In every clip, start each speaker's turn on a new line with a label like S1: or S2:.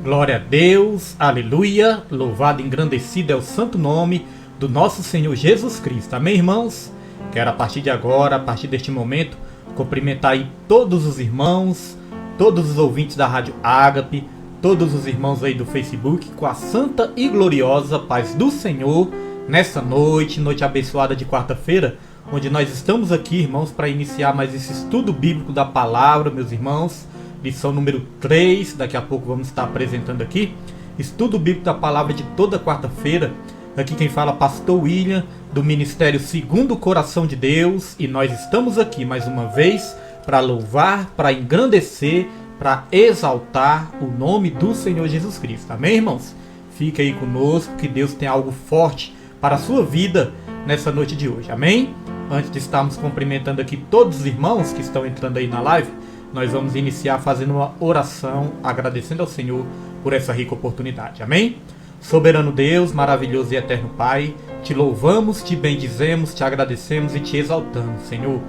S1: Glória a Deus, aleluia, louvado e engrandecido é o santo nome do nosso Senhor Jesus Cristo. Amém, irmãos? Quero a partir de agora, a partir deste momento, cumprimentar aí todos os irmãos, todos os ouvintes da Rádio Ágape, todos os irmãos aí do Facebook, com a santa e gloriosa paz do Senhor, nessa noite abençoada de quarta-feira, onde nós estamos aqui, irmãos, para iniciar mais esse estudo bíblico da palavra, meus irmãos. Lição número 3, daqui a pouco vamos estar apresentando aqui. Estudo bíblico da palavra de toda quarta-feira. Aqui quem fala é Pastor William, do Ministério Segundo o Coração de Deus. E nós estamos aqui mais uma vez para louvar, para engrandecer, para exaltar o nome do Senhor Jesus Cristo. Amém, irmãos? Fique aí conosco, que Deus tem algo forte para a sua vida nessa noite de hoje. Amém? Antes de estarmos cumprimentando aqui todos os irmãos que estão entrando aí na live, nós vamos iniciar fazendo uma oração, agradecendo ao Senhor por essa rica oportunidade. Amém? Soberano Deus, maravilhoso e eterno Pai, te louvamos, te bendizemos, te agradecemos e te exaltamos, Senhor.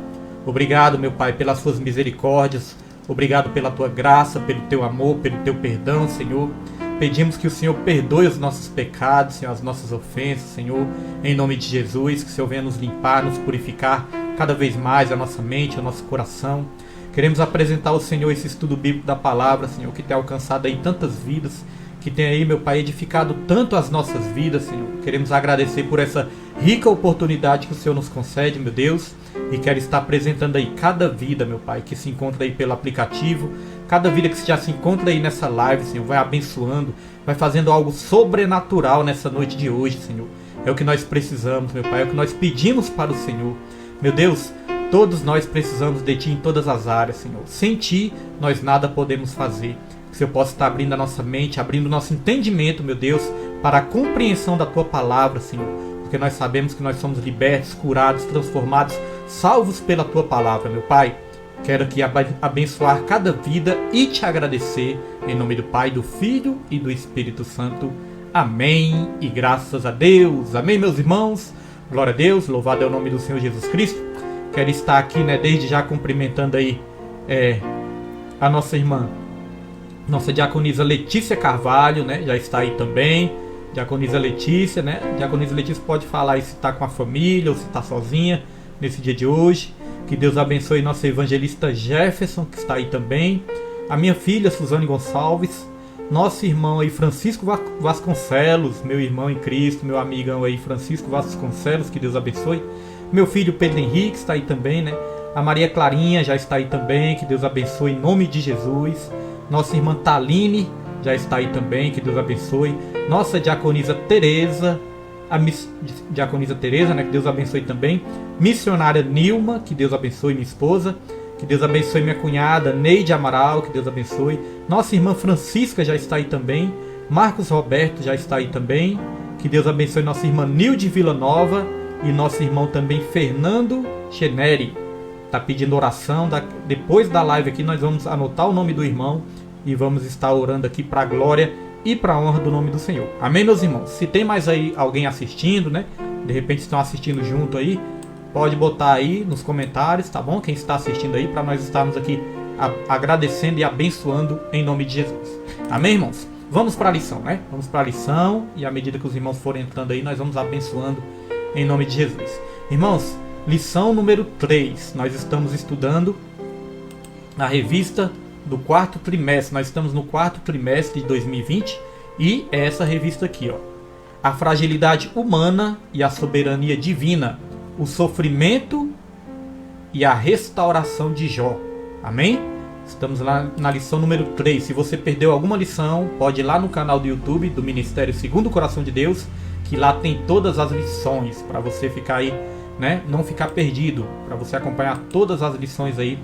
S1: Obrigado, meu Pai, pelas suas misericórdias. Obrigado pela tua graça, pelo teu amor, pelo teu perdão, Senhor. Pedimos que o Senhor perdoe os nossos pecados, Senhor, as nossas ofensas, Senhor. Em nome de Jesus, que o Senhor venha nos limpar, nos purificar cada vez mais a nossa mente, o nosso coração. Queremos apresentar ao Senhor esse estudo bíblico da palavra, Senhor, que tem alcançado aí tantas vidas, que tem aí, meu Pai, edificado tanto as nossas vidas, Senhor. Queremos agradecer por essa rica oportunidade que o Senhor nos concede, meu Deus, e quero estar apresentando aí cada vida, meu Pai, que se encontra aí pelo aplicativo, cada vida que já se encontra aí nessa live, Senhor, vai abençoando, vai fazendo algo sobrenatural nessa noite de hoje, Senhor. É o que nós precisamos, meu Pai, é o que nós pedimos para o Senhor. Meu Deus, todos nós precisamos de Ti em todas as áreas, Senhor. Sem Ti, nós nada podemos fazer. Que o Senhor possa estar abrindo a nossa mente, abrindo o nosso entendimento, meu Deus, para a compreensão da Tua palavra, Senhor. Porque nós sabemos que nós somos libertos, curados, transformados, salvos pela Tua palavra, meu Pai. Quero aqui abençoar cada vida e Te agradecer, em nome do Pai, do Filho e do Espírito Santo. Amém. E graças a Deus. Amém, meus irmãos. Glória a Deus. Louvado é o nome do Senhor Jesus Cristo. Quero estar aqui, né, desde já cumprimentando aí a nossa irmã, nossa diaconisa Letícia Carvalho, né, já está aí também. Diaconisa Letícia, né, Diaconisa Letícia pode falar aí se está com a família ou se está sozinha nesse dia de hoje. Que Deus abençoe nosso evangelista Jefferson, que está aí também. A minha filha Suzane Gonçalves, nosso irmão aí Francisco Vasconcelos, meu irmão em Cristo, meu amigão aí Francisco Vasconcelos, que Deus abençoe. Meu filho Pedro Henrique está aí também, né? A Maria Clarinha já está aí também, que Deus abençoe em nome de Jesus. Nossa irmã Taline já está aí também, que Deus abençoe. Nossa diaconisa Tereza, diaconisa Tereza, né? Que Deus abençoe também. Missionária Nilma, que Deus abençoe, minha esposa. Que Deus abençoe minha cunhada Neide Amaral, que Deus abençoe. Nossa irmã Francisca já está aí também. Marcos Roberto já está aí também. Que Deus abençoe nossa irmã Nilde Villanova. E nosso irmão também Fernando Cheneri está pedindo oração. Depois da live aqui nós vamos anotar o nome do irmão e vamos estar orando aqui para a glória e para a honra do nome do Senhor. Amém, meus irmãos? Se tem mais aí alguém assistindo, né? De repente estão assistindo junto aí, pode botar aí nos comentários, tá bom? Quem está assistindo aí, para nós estarmos aqui agradecendo e abençoando em nome de Jesus. Amém, irmãos? Vamos para a lição, né? Vamos para a lição e à medida que os irmãos forem entrando aí, nós vamos abençoando em nome de Jesus. Irmãos, lição número 3. Nós estamos estudando a revista do quarto trimestre. Nós estamos no quarto trimestre de 2020 e é essa revista aqui, ó. A fragilidade humana e a soberania divina. O sofrimento e a restauração de Jó. Amém? Estamos lá na lição número 3. Se você perdeu alguma lição, pode ir lá no canal do YouTube do Ministério Segundo o Coração de Deus, que lá tem todas as lições para você ficar aí, né, não ficar perdido, para você acompanhar todas as lições aí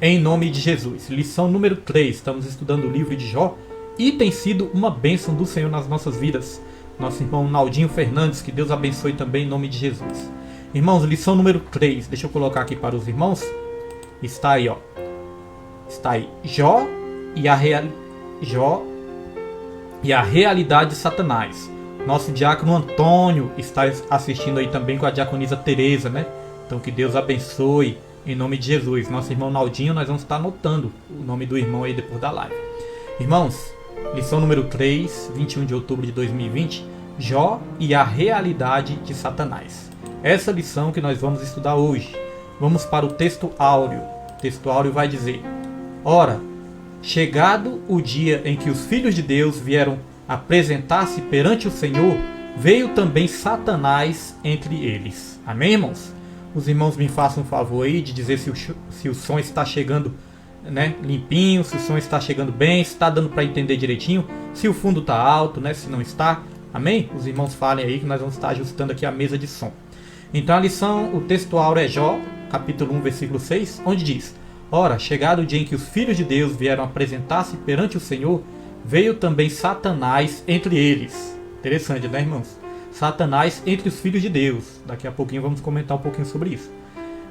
S1: em nome de Jesus. Lição número 3, estamos estudando o livro de Jó e tem sido uma bênção do Senhor nas nossas vidas. Nosso irmão Naldinho Fernandes, que Deus abençoe também em nome de Jesus. Irmãos, lição número 3, deixa eu colocar aqui para os irmãos. Está aí, ó. Está aí, Jó e a realidade de Satanás. Nosso diácono Antônio está assistindo aí também com a diaconisa Tereza, né? Então que Deus abençoe em nome de Jesus. Nosso irmão Naldinho, nós vamos estar anotando o nome do irmão aí depois da live. Irmãos, Lição número 3, 21 de outubro de 2020, Jó e a realidade de Satanás. Essa lição que nós vamos estudar hoje. Vamos para o texto áureo. O texto áureo vai dizer: Ora, chegado o dia em que os filhos de Deus vieram apresentar-se perante o Senhor, veio também Satanás entre eles. Amém, irmãos? Os irmãos me façam um favor aí de dizer se o som está chegando, né, limpinho, se o som está chegando bem, se está dando para entender direitinho, se o fundo está alto, né, se não está. Amém? Os irmãos falem aí que nós vamos estar ajustando aqui a mesa de som. Então a lição, o texto áureo é Jó, capítulo 1, versículo 6, onde diz: Ora, chegado o dia em que os filhos de Deus vieram apresentar-se perante o Senhor, veio também Satanás entre eles. Interessante, né, irmãos? Satanás entre os filhos de Deus. Daqui a pouquinho vamos comentar um pouquinho sobre isso.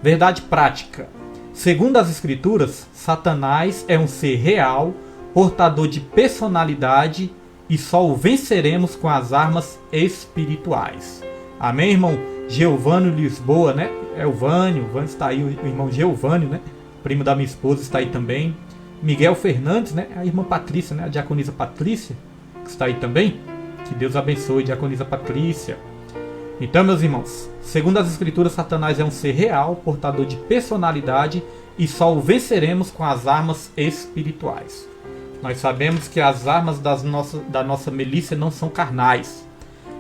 S1: Verdade prática. Segundo as Escrituras, Satanás é um ser real, portador de personalidade, e só o venceremos com as armas espirituais. Amém, irmão? Geovânio Lisboa, né? É o Vânio está aí, o irmão Geovânio, né? Primo da minha esposa está aí também. Miguel Fernandes, né? A irmã Patrícia, né? A diaconisa Patrícia, que está aí também. Que Deus abençoe, diaconisa Patrícia. Então, meus irmãos, segundo as Escrituras, Satanás é um ser real, portador de personalidade, e só o venceremos com as armas espirituais. Nós sabemos que as armas da nossa milícia não são carnais.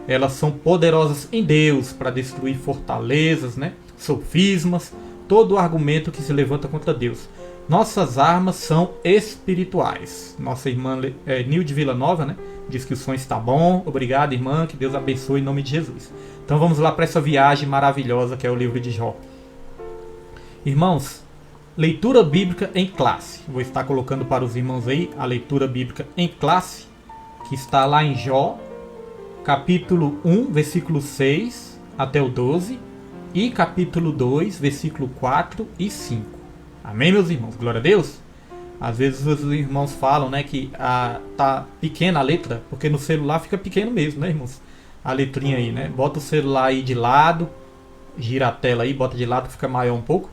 S1: Elas são poderosas em Deus para destruir fortalezas, né? Sofismas, todo argumento que se levanta contra Deus. Nossas armas são espirituais. Nossa irmã Nilde Villanova, né, diz que o som está bom. Obrigado, irmã, que Deus abençoe em nome de Jesus. Então vamos lá para essa viagem maravilhosa que é o livro de Jó. Irmãos, leitura bíblica em classe. Vou estar colocando para os irmãos aí a leitura bíblica em classe, que está lá em Jó, capítulo 1, versículo 6 até o 12, e capítulo 2, versículo 4 e 5. Amém, meus irmãos? Glória a Deus. Às vezes os irmãos falam, né, que tá pequena a letra, porque no celular fica pequeno mesmo, né, irmãos? A letrinha aí, né? Bota o celular aí de lado, gira a tela aí, bota de lado, fica maior um pouco.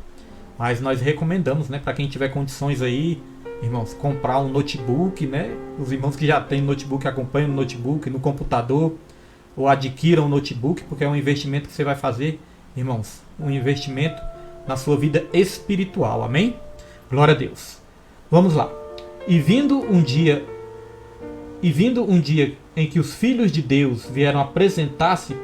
S1: Mas nós recomendamos, né, para quem tiver condições aí, irmãos, comprar um notebook, né? Os irmãos que já têm notebook acompanham no notebook, no computador, ou adquiram um notebook, porque é um investimento que você vai fazer, irmãos, um investimento na sua vida espiritual, amém? Glória a Deus. Vamos lá. E vindo um dia em que os filhos de Deus vieram apresentar-se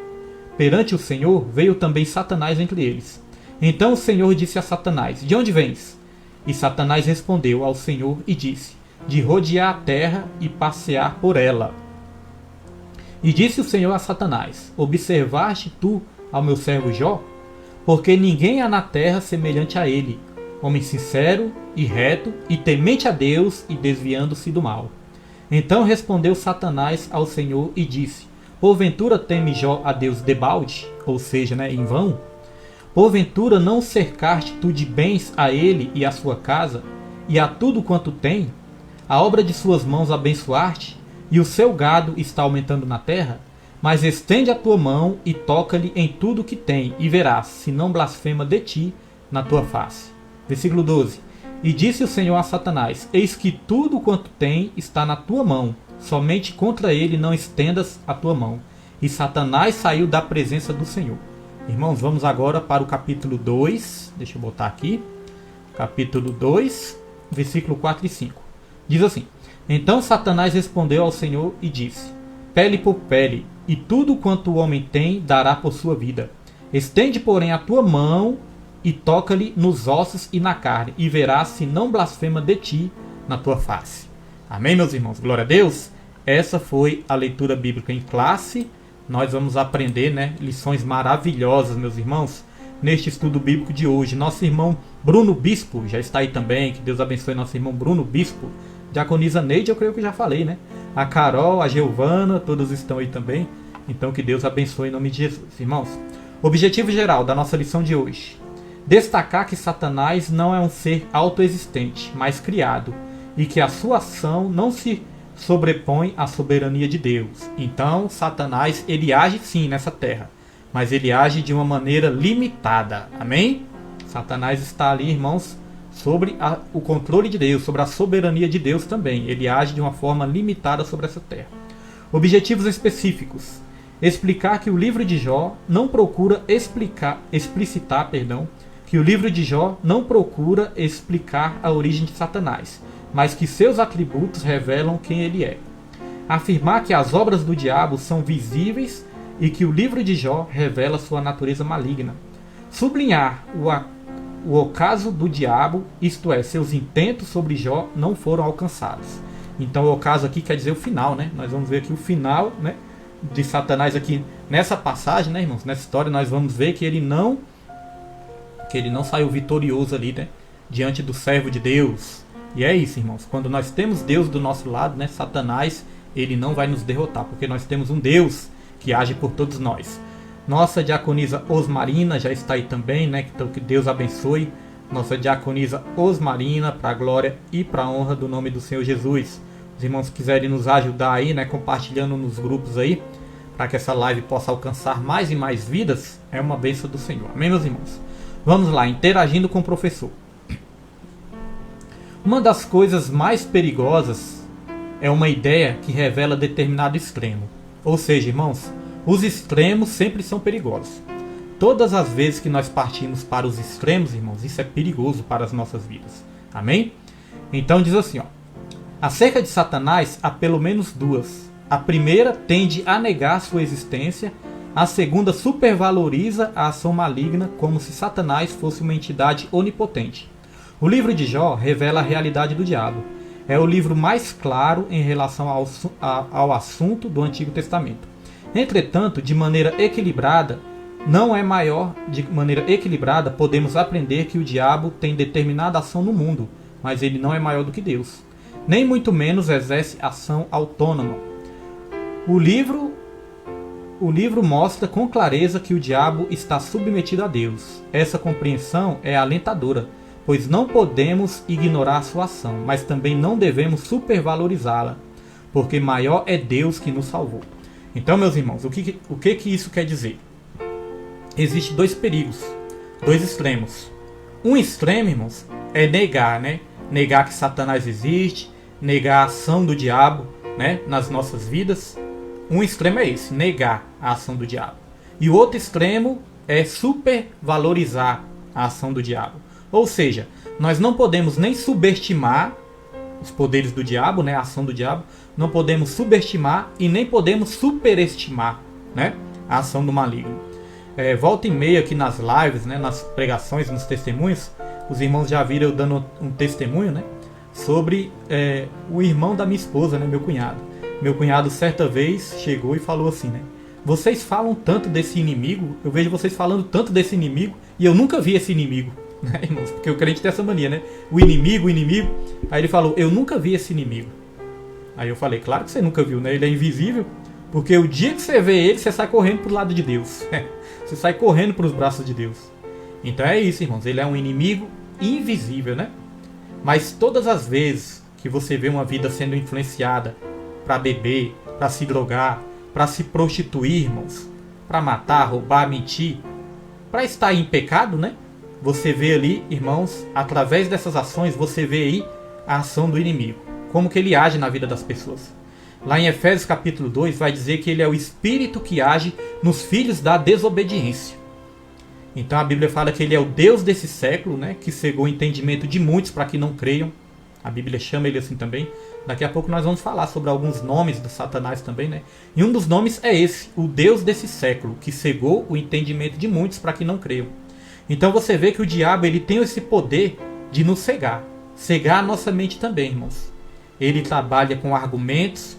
S1: perante o Senhor, veio também Satanás entre eles. Então o Senhor disse a Satanás: De onde vens? E Satanás respondeu ao Senhor e disse: De rodear a terra e passear por ela. E disse o Senhor a Satanás: Observaste tu ao meu servo Jó? Porque ninguém há na terra semelhante a ele, homem sincero e reto, e temente a Deus e desviando-se do mal. Então respondeu Satanás ao Senhor e disse: Porventura teme Jó a Deus debalde, ou seja, né, em vão? Porventura não cercaste tu de bens a ele e a sua casa, e a tudo quanto tem? A obra de suas mãos abençoaste, e o seu gado está aumentando na terra? Mas estende a tua mão e toca-lhe em tudo que tem, e verás, se não blasfema de ti na tua face. Versículo 12. E disse o Senhor a Satanás: Eis que tudo quanto tem está na tua mão, somente contra ele não estendas a tua mão. E Satanás saiu da presença do Senhor. Irmãos, vamos agora para o capítulo 2. Deixa eu botar aqui. Capítulo 2, versículo 4 e 5. Diz assim: Então Satanás respondeu ao Senhor e disse: Pele por pele, e tudo quanto o homem tem dará por sua vida. Estende, porém, a tua mão e toca-lhe nos ossos e na carne, e verás se não blasfema de ti na tua face. Amém, meus irmãos? Glória a Deus. Essa foi a leitura bíblica em classe. Nós vamos aprender, né, lições maravilhosas, meus irmãos, neste estudo bíblico de hoje. Nosso irmão Bruno Bispo já está aí também. Que Deus abençoe nosso irmão Bruno Bispo. Diaconisa Neide, eu creio que já falei, né? A Carol, a Giovana, todos estão aí também. Então que Deus abençoe em nome de Jesus. Irmãos, objetivo geral da nossa lição de hoje: destacar que Satanás não é um ser autoexistente, mas criado, e que a sua ação não se sobrepõe à soberania de Deus. Então, Satanás, ele age sim nessa terra, mas ele age de uma maneira limitada. Amém? Satanás está ali, irmãos, sobre o controle de Deus, sobre a soberania de Deus também. Ele age de uma forma limitada sobre essa terra. Objetivos específicos. Explicar que o livro de Jó não procura explicitar que o livro de Jó não procura explicar a origem de Satanás, mas que seus atributos revelam quem ele é. Afirmar que as obras do diabo são visíveis e que o livro de Jó revela sua natureza maligna. Sublinhar o ocaso do diabo, isto é, seus intentos sobre Jó não foram alcançados. Então o ocaso aqui quer dizer o final, né? Nós vamos ver aqui o final, né, de Satanás aqui nessa passagem, né, irmãos? Nessa história nós vamos ver que ele não saiu vitorioso ali, né, diante do servo de Deus. E é isso, irmãos. Quando nós temos Deus do nosso lado, né, Satanás, ele não vai nos derrotar, porque nós temos um Deus que age por todos nós. Nossa diaconisa Osmarina já está aí também, né? Então que Deus abençoe nossa diaconisa Osmarina, para a glória e para a honra do nome do Senhor Jesus. Os irmãos quiserem nos ajudar aí, né, compartilhando nos grupos aí, para que essa live possa alcançar mais e mais vidas, é uma bênção do Senhor. Amém, meus irmãos? Vamos lá, interagindo com o professor. Uma das coisas mais perigosas é uma ideia que revela determinado extremo. Ou seja, irmãos, os extremos sempre são perigosos. Todas as vezes que nós partimos para os extremos, irmãos, isso é perigoso para as nossas vidas. Amém? Então diz assim, ó. Acerca de Satanás, há pelo menos duas. A primeira tende a negar sua existência. A segunda supervaloriza a ação maligna como se Satanás fosse uma entidade onipotente. O livro de Jó revela a realidade do diabo. É o livro mais claro em relação ao assunto do Antigo Testamento. Entretanto, de maneira equilibrada, podemos aprender que o diabo tem determinada ação no mundo, mas ele não é maior do que Deus. Nem muito menos exerce ação autônoma. O livro mostra com clareza que o diabo está submetido a Deus. Essa compreensão é alentadora, pois não podemos ignorar sua ação, mas também não devemos supervalorizá-la, porque maior é Deus que nos salvou. Então, meus irmãos, o que isso quer dizer? Existem dois perigos, dois extremos. Um extremo, irmãos, é negar, né? Negar que Satanás existe, negar a ação do diabo, né, nas nossas vidas. Um extremo é esse, negar a ação do diabo. E o outro extremo é supervalorizar a ação do diabo. Ou seja, nós não podemos nem subestimar os poderes do diabo, né, a ação do diabo. Não podemos subestimar e nem podemos superestimar, né, a ação do maligno. Volta e meia aqui nas lives, né, nas pregações, nos testemunhos, os irmãos já viram eu dando um testemunho, né, sobre o irmão da minha esposa, né, meu cunhado. Meu cunhado certa vez chegou e falou assim, né, vocês falam tanto desse inimigo, eu vejo vocês falando tanto desse inimigo e eu nunca vi esse inimigo. Né, irmãos? Porque o crente tem essa mania, né? O inimigo. Aí ele falou, eu nunca vi esse inimigo. Aí eu falei, claro que você nunca viu, né? Ele é invisível, porque o dia que você vê ele, você sai correndo pro lado de Deus. Você sai correndo para os braços de Deus. Então é isso, irmãos. Ele é um inimigo invisível, né? Mas todas as vezes que você vê uma vida sendo influenciada para beber, para se drogar, para se prostituir, irmãos, para matar, roubar, mentir, para estar em pecado, né? Você vê ali, irmãos, através dessas ações, você vê aí a ação do inimigo. Como que ele age na vida das pessoas. Lá em Efésios capítulo 2 vai dizer que ele é o espírito que age nos filhos da desobediência. Então a Bíblia fala que ele é o Deus desse século, né, que cegou o entendimento de muitos para que não creiam. A Bíblia chama ele assim também. Daqui a pouco nós vamos falar sobre alguns nomes do Satanás também, né? E um dos nomes é esse, o Deus desse século, que cegou o entendimento de muitos para que não creiam. Então você vê que o diabo ele tem esse poder de nos cegar. Cegar a nossa mente também, irmãos. Ele trabalha com argumentos,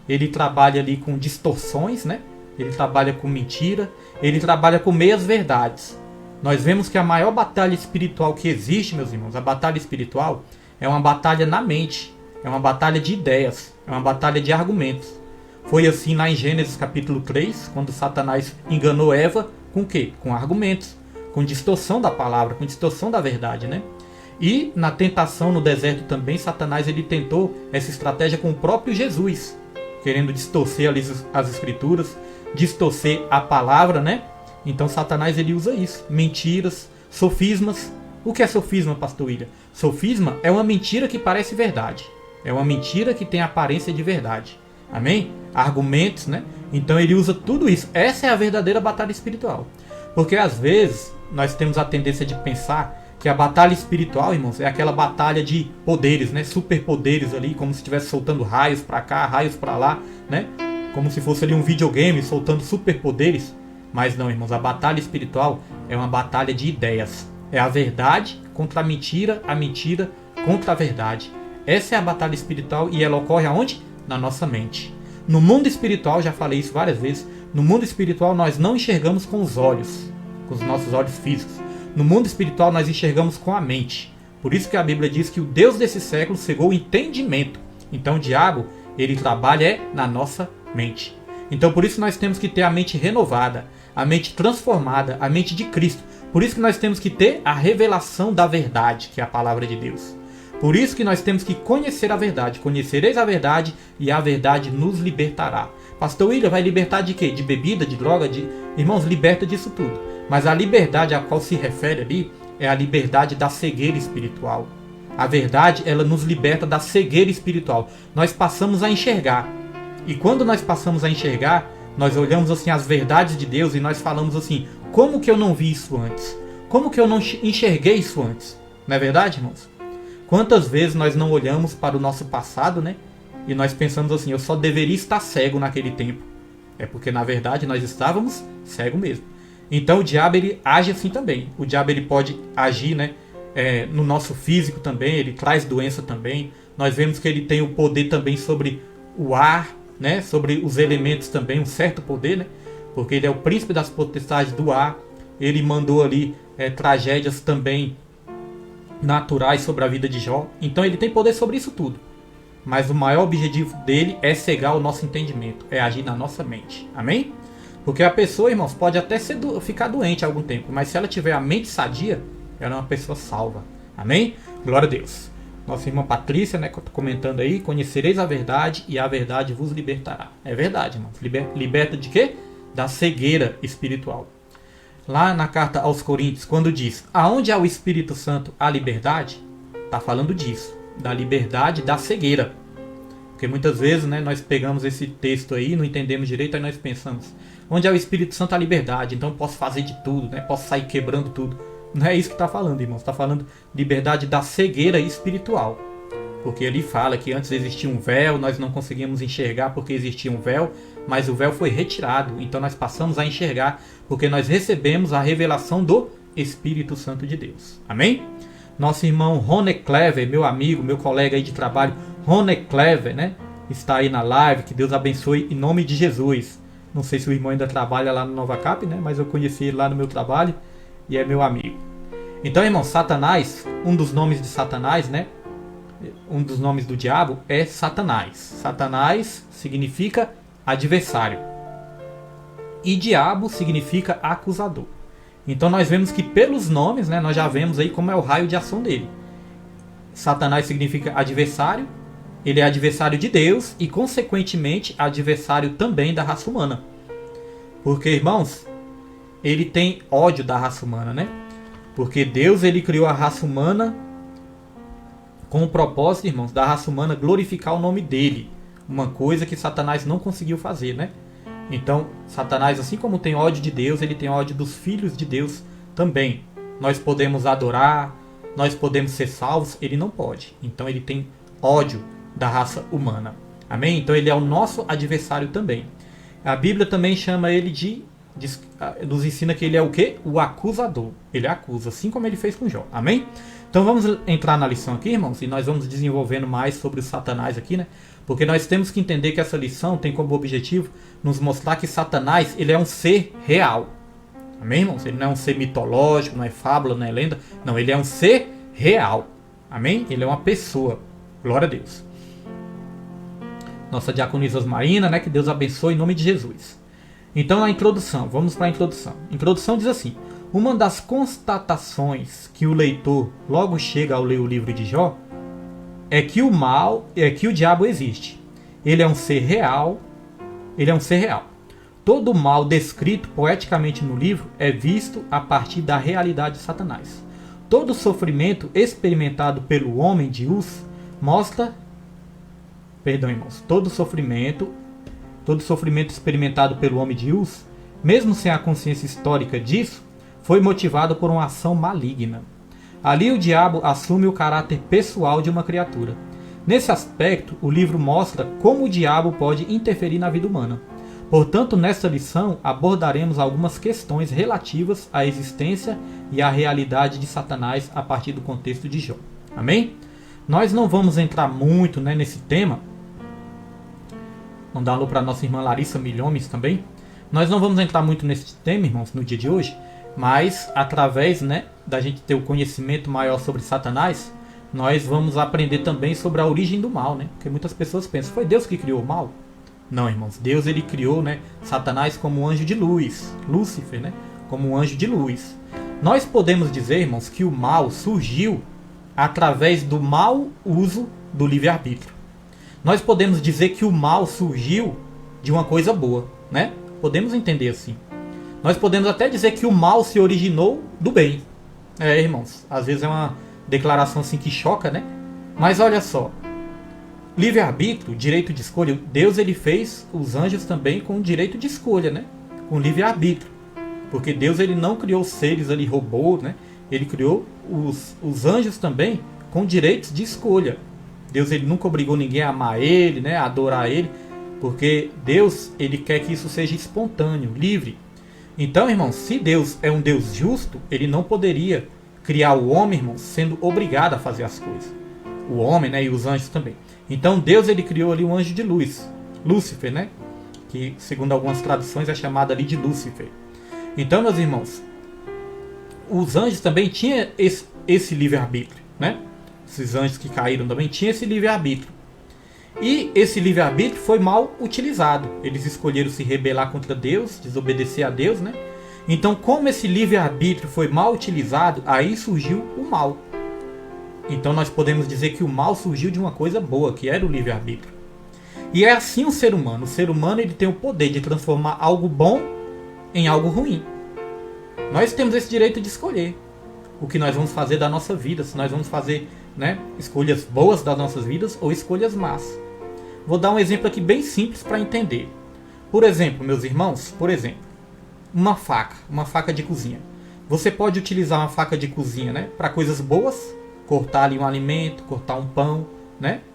S1: ele trabalha ali com distorções, né? Ele trabalha com mentira, ele trabalha com meias verdades. Nós vemos que a maior batalha espiritual que existe, meus irmãos, a batalha espiritual é uma batalha na mente, é uma batalha de ideias, é uma batalha de argumentos. Foi assim lá em Gênesis capítulo 3, quando Satanás enganou Eva com o quê? Com argumentos, com distorção da palavra, com distorção da verdade, né? E na tentação no deserto também, Satanás ele tentou essa estratégia com o próprio Jesus, querendo distorcer ali as escrituras, distorcer a palavra, né? Então Satanás ele usa isso, mentiras, sofismas, O que é sofisma, pastor William? Sofisma é uma mentira que parece verdade. É uma mentira que tem aparência de verdade. Amém? Argumentos, né? Então ele usa tudo isso. Essa é a verdadeira batalha espiritual. Porque às vezes nós temos a tendência de pensar que a batalha espiritual, irmãos, é aquela batalha de poderes, né? Superpoderes ali, como se estivesse soltando raios para cá, raios para lá, né? Como se fosse ali um videogame soltando superpoderes. Mas não, irmãos, a batalha espiritual é uma batalha de ideias. É a verdade contra a mentira contra a verdade. Essa é a batalha espiritual e ela ocorre aonde? Na nossa mente. No mundo espiritual, já falei isso várias vezes, no mundo espiritual nós não enxergamos com os olhos, com os nossos olhos físicos. No mundo espiritual nós enxergamos com a mente. Por isso que a Bíblia diz que o Deus desse século cegou o entendimento. Então o diabo, ele trabalha na nossa mente. Então por isso nós temos que ter a mente renovada, a mente transformada, a mente de Cristo. Por isso que nós temos que ter a revelação da verdade, que é a palavra de Deus. Por isso que nós temos que conhecer a verdade. Conhecereis a verdade e a verdade nos libertará. Pastor William vai libertar de quê? De bebida, de droga? Irmãos, liberta disso tudo. Mas a liberdade a qual se refere ali é a liberdade da cegueira espiritual. A verdade, ela nos liberta da cegueira espiritual. Nós passamos a enxergar. E quando nós passamos a enxergar, nós olhamos assim as verdades de Deus e nós falamos assim: como que eu não vi isso antes? Como que eu não enxerguei isso antes? Não é verdade, irmãos? Quantas vezes nós não olhamos para o nosso passado, né? E nós pensamos assim: eu só deveria estar cego naquele tempo. É porque na verdade nós estávamos cegos mesmo. Então o diabo, ele age assim também. O diabo, ele pode agir, né, no nosso físico também. Ele traz doença também. Nós vemos que ele tem o poder também sobre o ar, né, sobre os elementos também, um certo poder, né, porque ele é o príncipe das potestades do ar. Ele mandou ali tragédias também naturais sobre a vida de Jó. Então ele tem poder sobre isso tudo. Mas o maior objetivo dele é cegar o nosso entendimento, é agir na nossa mente. Amém? Porque a pessoa, irmãos, pode até ficar doente há algum tempo, mas se ela tiver a mente sadia, ela é uma pessoa salva. Amém? Glória a Deus. Nossa irmã Patrícia, né, comentando aí: conhecereis a verdade e a verdade vos libertará. É verdade, irmãos. Liberta de quê? Da cegueira espiritual. Lá na carta aos Coríntios, quando diz: aonde há o Espírito Santo há liberdade, está falando disso, da liberdade da cegueira. Porque muitas vezes, né, nós pegamos esse texto aí, não entendemos direito, aí nós pensamos: onde há o Espírito Santo há liberdade, então eu posso fazer de tudo, né, posso sair quebrando tudo. Não é isso que está falando, irmãos. Está falando liberdade da cegueira espiritual. Porque ele fala que antes existia um véu, nós não conseguíamos enxergar porque existia um véu, mas o véu foi retirado. Então nós passamos a enxergar porque nós recebemos a revelação do Espírito Santo de Deus. Amém? Nosso irmão Rony Clever, meu amigo, meu colega aí de trabalho, Rony Clever, né, está aí na live. Que Deus abençoe em nome de Jesus. Não sei se o irmão ainda trabalha lá no Nova Cap, né, mas eu conheci ele lá no meu trabalho e é meu amigo. Então, irmão, Satanás, um dos nomes de Satanás, né, um dos nomes do diabo é Satanás. Satanás significa adversário e diabo significa acusador. Então nós vemos que pelos nomes, né, nós já vemos aí como é o raio de ação dele. Satanás significa adversário, ele é adversário de Deus e consequentemente adversário também da raça humana. Porque, irmãos, ele tem ódio da raça humana, né? Porque Deus, ele criou a raça humana com o propósito, irmãos, da raça humana glorificar o nome dele. Uma coisa que Satanás não conseguiu fazer, né? Então, Satanás, assim como tem ódio de Deus, ele tem ódio dos filhos de Deus também. Nós podemos adorar, nós podemos ser salvos, ele não pode. Então ele tem ódio da raça humana. Amém? Então ele é o nosso adversário também. A Bíblia também chama ele nos ensina que ele é o quê? O acusador. Ele acusa, assim como ele fez com Jó. Amém? Então vamos entrar na lição aqui, irmãos, e nós vamos desenvolvendo mais sobre o Satanás aqui, né? Porque nós temos que entender que essa lição tem como objetivo nos mostrar que Satanás, ele é um ser real. Amém, irmãos? Ele não é um ser mitológico, não é fábula, não é lenda. Não, ele é um ser real. Amém? Ele é uma pessoa. Glória a Deus. Nossa diaconisa Osmarina, né? Que Deus abençoe em nome de Jesus. Então a introdução, vamos para a introdução. A introdução diz assim: uma das constatações que o leitor logo chega ao ler o livro de Jó é que o diabo existe. Ele é um ser real. Ele é um ser real. Todo o mal descrito poeticamente no livro é visto a partir da realidade de Satanás. todo sofrimento experimentado pelo homem de Uz mostra... Perdão, irmãos. Todo sofrimento experimentado pelo homem de Uz, mesmo sem a consciência histórica disso, foi motivado por uma ação maligna. Ali o diabo assume o caráter pessoal de uma criatura. Nesse aspecto, o livro mostra como o diabo pode interferir na vida humana. Portanto, nesta lição, abordaremos algumas questões relativas à existência e à realidade de Satanás a partir do contexto de Jó. Amém? Nós não vamos entrar muito, nesse tema. Vamos dar um alô para a nossa irmã Larissa Milhomes também. Nós não vamos entrar muito nesse tema, irmãos, no dia de hoje, mas através da gente ter o conhecimento maior sobre Satanás, nós vamos aprender também sobre a origem do mal, Porque muitas pessoas pensam, foi Deus que criou o mal? Não, irmãos, Deus ele criou Satanás como um anjo de luz, Lúcifer, como um anjo de luz. Nós podemos dizer, irmãos, que o mal surgiu através do mau uso do livre-arbítrio. Nós podemos dizer que o mal surgiu de uma coisa boa, Podemos entender assim. Nós podemos até dizer que o mal se originou do bem. Irmãos, às vezes é uma declaração assim que choca, Mas olha só, livre-arbítrio, direito de escolha, Deus ele fez os anjos também com direito de escolha, com livre-arbítrio. Porque Deus ele não criou seres ali robô, Ele criou os anjos também com direitos de escolha. Deus ele nunca obrigou ninguém a amar ele, a adorar ele, porque Deus ele quer que isso seja espontâneo, livre. Então, irmãos, se Deus é um Deus justo, ele não poderia criar o homem, irmãos, sendo obrigado a fazer as coisas. O homem, e os anjos também. Então, Deus ele criou ali um anjo de luz, Lúcifer, que segundo algumas traduções é chamado ali de Lúcifer. Então, meus irmãos, os anjos também tinham esse livre-arbítrio, Esses anjos que caíram também tinham esse livre-arbítrio. E esse livre-arbítrio foi mal utilizado. Eles escolheram se rebelar contra Deus, desobedecer a Deus, Então, como esse livre-arbítrio foi mal utilizado, aí surgiu o mal. Então, nós podemos dizer que o mal surgiu de uma coisa boa, que era o livre-arbítrio. E é assim o ser humano. O ser humano ele tem o poder de transformar algo bom em algo ruim. Nós temos esse direito de escolher o que nós vamos fazer da nossa vida, se nós vamos fazer escolhas boas das nossas vidas ou escolhas más. Vou dar um exemplo aqui bem simples para entender. Por exemplo, meus irmãos, uma faca de cozinha. Você pode utilizar uma faca de cozinha para coisas boas, cortar ali um alimento, cortar um pão,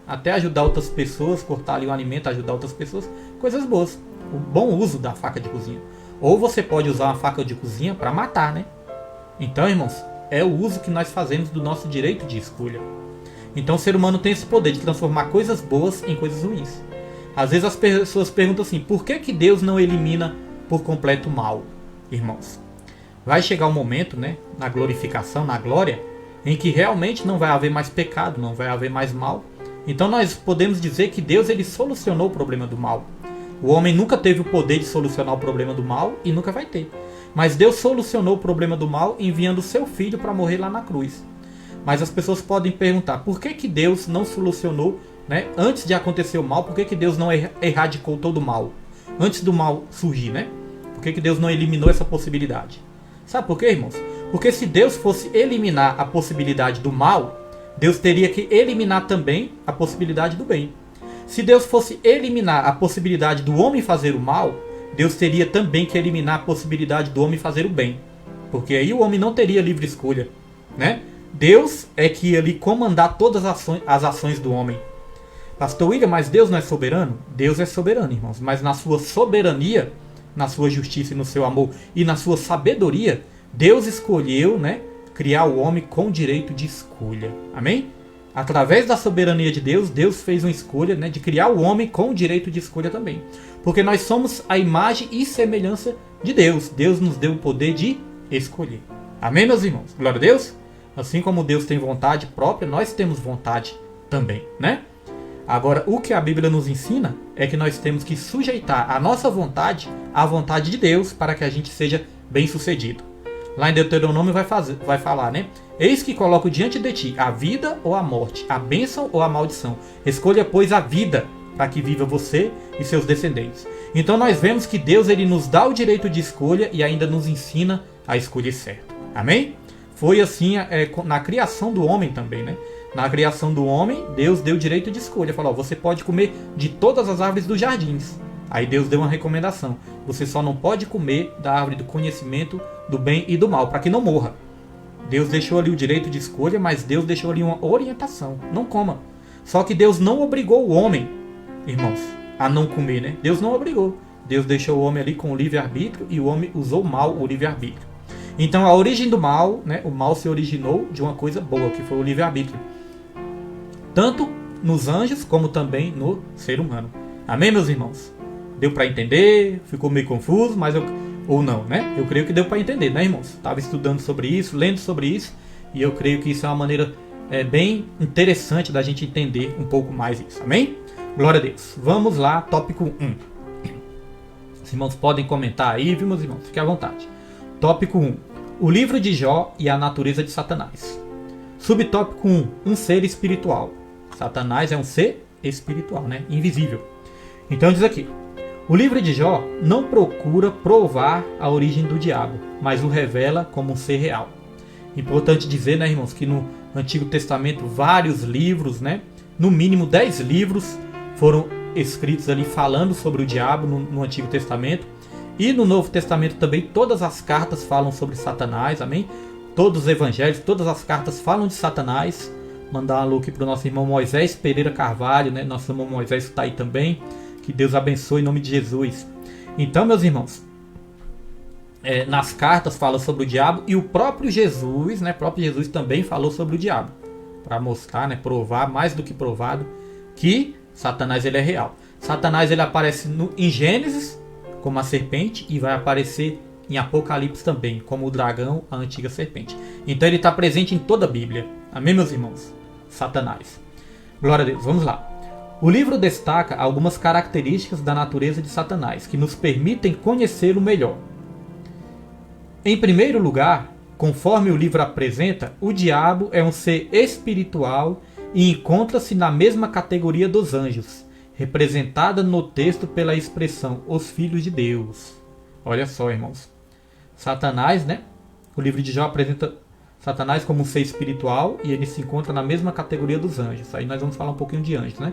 S1: até ajudar outras pessoas, cortar ali um alimento, ajudar outras pessoas, coisas boas. O bom uso da faca de cozinha. Ou você pode usar uma faca de cozinha para matar, Então, irmãos, é o uso que nós fazemos do nosso direito de escolha. Então o ser humano tem esse poder de transformar coisas boas em coisas ruins. Às vezes as pessoas perguntam assim, por que Deus não elimina por completo o mal? Irmãos, vai chegar um momento, na glorificação, na glória, em que realmente não vai haver mais pecado, não vai haver mais mal. Então nós podemos dizer que Deus ele solucionou o problema do mal. O homem nunca teve o poder de solucionar o problema do mal e nunca vai ter. Mas Deus solucionou o problema do mal enviando o seu filho para morrer lá na cruz. Mas as pessoas podem perguntar, por que Deus não solucionou, antes de acontecer o mal, por que Deus não erradicou todo o mal? Antes do mal surgir, Por que Deus não eliminou essa possibilidade? Sabe por quê, irmãos? Porque se Deus fosse eliminar a possibilidade do mal, Deus teria que eliminar também a possibilidade do bem. Se Deus fosse eliminar a possibilidade do homem fazer o mal, Deus teria também que eliminar a possibilidade do homem fazer o bem. Porque aí o homem não teria livre escolha, Deus é que ia ali comandar todas as ações do homem. Pastor William, mas Deus não é soberano? Deus é soberano, irmãos. Mas na sua soberania, na sua justiça e no seu amor e na sua sabedoria, Deus escolheu, criar o homem com direito de escolha. Amém? Através da soberania de Deus, Deus fez uma escolha, de criar o homem com direito de escolha também. Porque nós somos a imagem e semelhança de Deus. Deus nos deu o poder de escolher. Amém, meus irmãos? Glória a Deus. Assim como Deus tem vontade própria, nós temos vontade também, Agora, o que a Bíblia nos ensina é que nós temos que sujeitar a nossa vontade à vontade de Deus para que a gente seja bem-sucedido. Lá em Deuteronômio vai falar, Eis que coloco diante de ti a vida ou a morte, a bênção ou a maldição. Escolha, pois, a vida, para que viva você e seus descendentes. Então nós vemos que Deus ele nos dá o direito de escolha e ainda nos ensina a escolher certo. Amém? foi assim na criação do homem também, né? Na criação do homem, Deus deu direito de escolha. Falou, você pode comer de todas as árvores dos jardins. Aí Deus deu uma recomendação. Você só não pode comer da árvore do conhecimento do bem e do mal, para que não morra. Deus deixou ali o direito de escolha, mas Deus deixou ali uma orientação. Não coma. Só que Deus não obrigou o homem, irmãos, a não comer, né? Deus não obrigou. Deus deixou o homem ali com o livre-arbítrio e o homem usou mal o livre-arbítrio. Então a origem do mal, né? O mal se originou de uma coisa boa, que foi o livre-arbítrio. Tanto nos anjos como também no ser humano. Amém, meus irmãos? Deu para entender? Ficou meio confuso, mas ou não, né? Eu creio que deu para entender, né, irmãos? Estava estudando sobre isso, lendo sobre isso, e eu creio que isso é uma maneira bem interessante da gente entender um pouco mais isso. Amém? Glória a Deus. Vamos lá, tópico 1. Os irmãos podem comentar aí, viu, meus irmãos? Fique à vontade. Tópico 1. O livro de Jó e a natureza de Satanás. Subtópico 1. Um ser espiritual. Satanás é um ser espiritual, né? Invisível. Então diz aqui. O livro de Jó não procura provar a origem do diabo, mas o revela como um ser real. Importante dizer, né, irmãos, que no Antigo Testamento vários livros, né? No mínimo 10 livros foram escritos ali falando sobre o diabo no Antigo Testamento. E no Novo Testamento também todas as cartas falam sobre Satanás, amém? Todos os evangelhos, todas as cartas falam de Satanás. Mandar um alô aqui para o nosso irmão Moisés Pereira Carvalho, né? Nosso irmão Moisés está aí também. Que Deus abençoe em nome de Jesus. Então, meus irmãos, nas cartas fala sobre o diabo e o próprio Jesus, né? O próprio Jesus também falou sobre o diabo. Para mostrar, né? Provar, mais do que provado, que Satanás ele é real. Satanás ele aparece em Gênesis como a serpente e vai aparecer em Apocalipse também, como o dragão, a antiga serpente. Então ele está presente em toda a Bíblia. Amém, meus irmãos? Satanás. Glória a Deus. Vamos lá. O livro destaca algumas características da natureza de Satanás que nos permitem conhecê-lo melhor. Em primeiro lugar, conforme o livro apresenta, o diabo é um ser espiritual e encontra-se na mesma categoria dos anjos, representada no texto pela expressão os filhos de Deus. Olha só, irmãos. Satanás, né? O livro de Jó apresenta Satanás como um ser espiritual e ele se encontra na mesma categoria dos anjos. Aí nós vamos falar um pouquinho de anjos, né?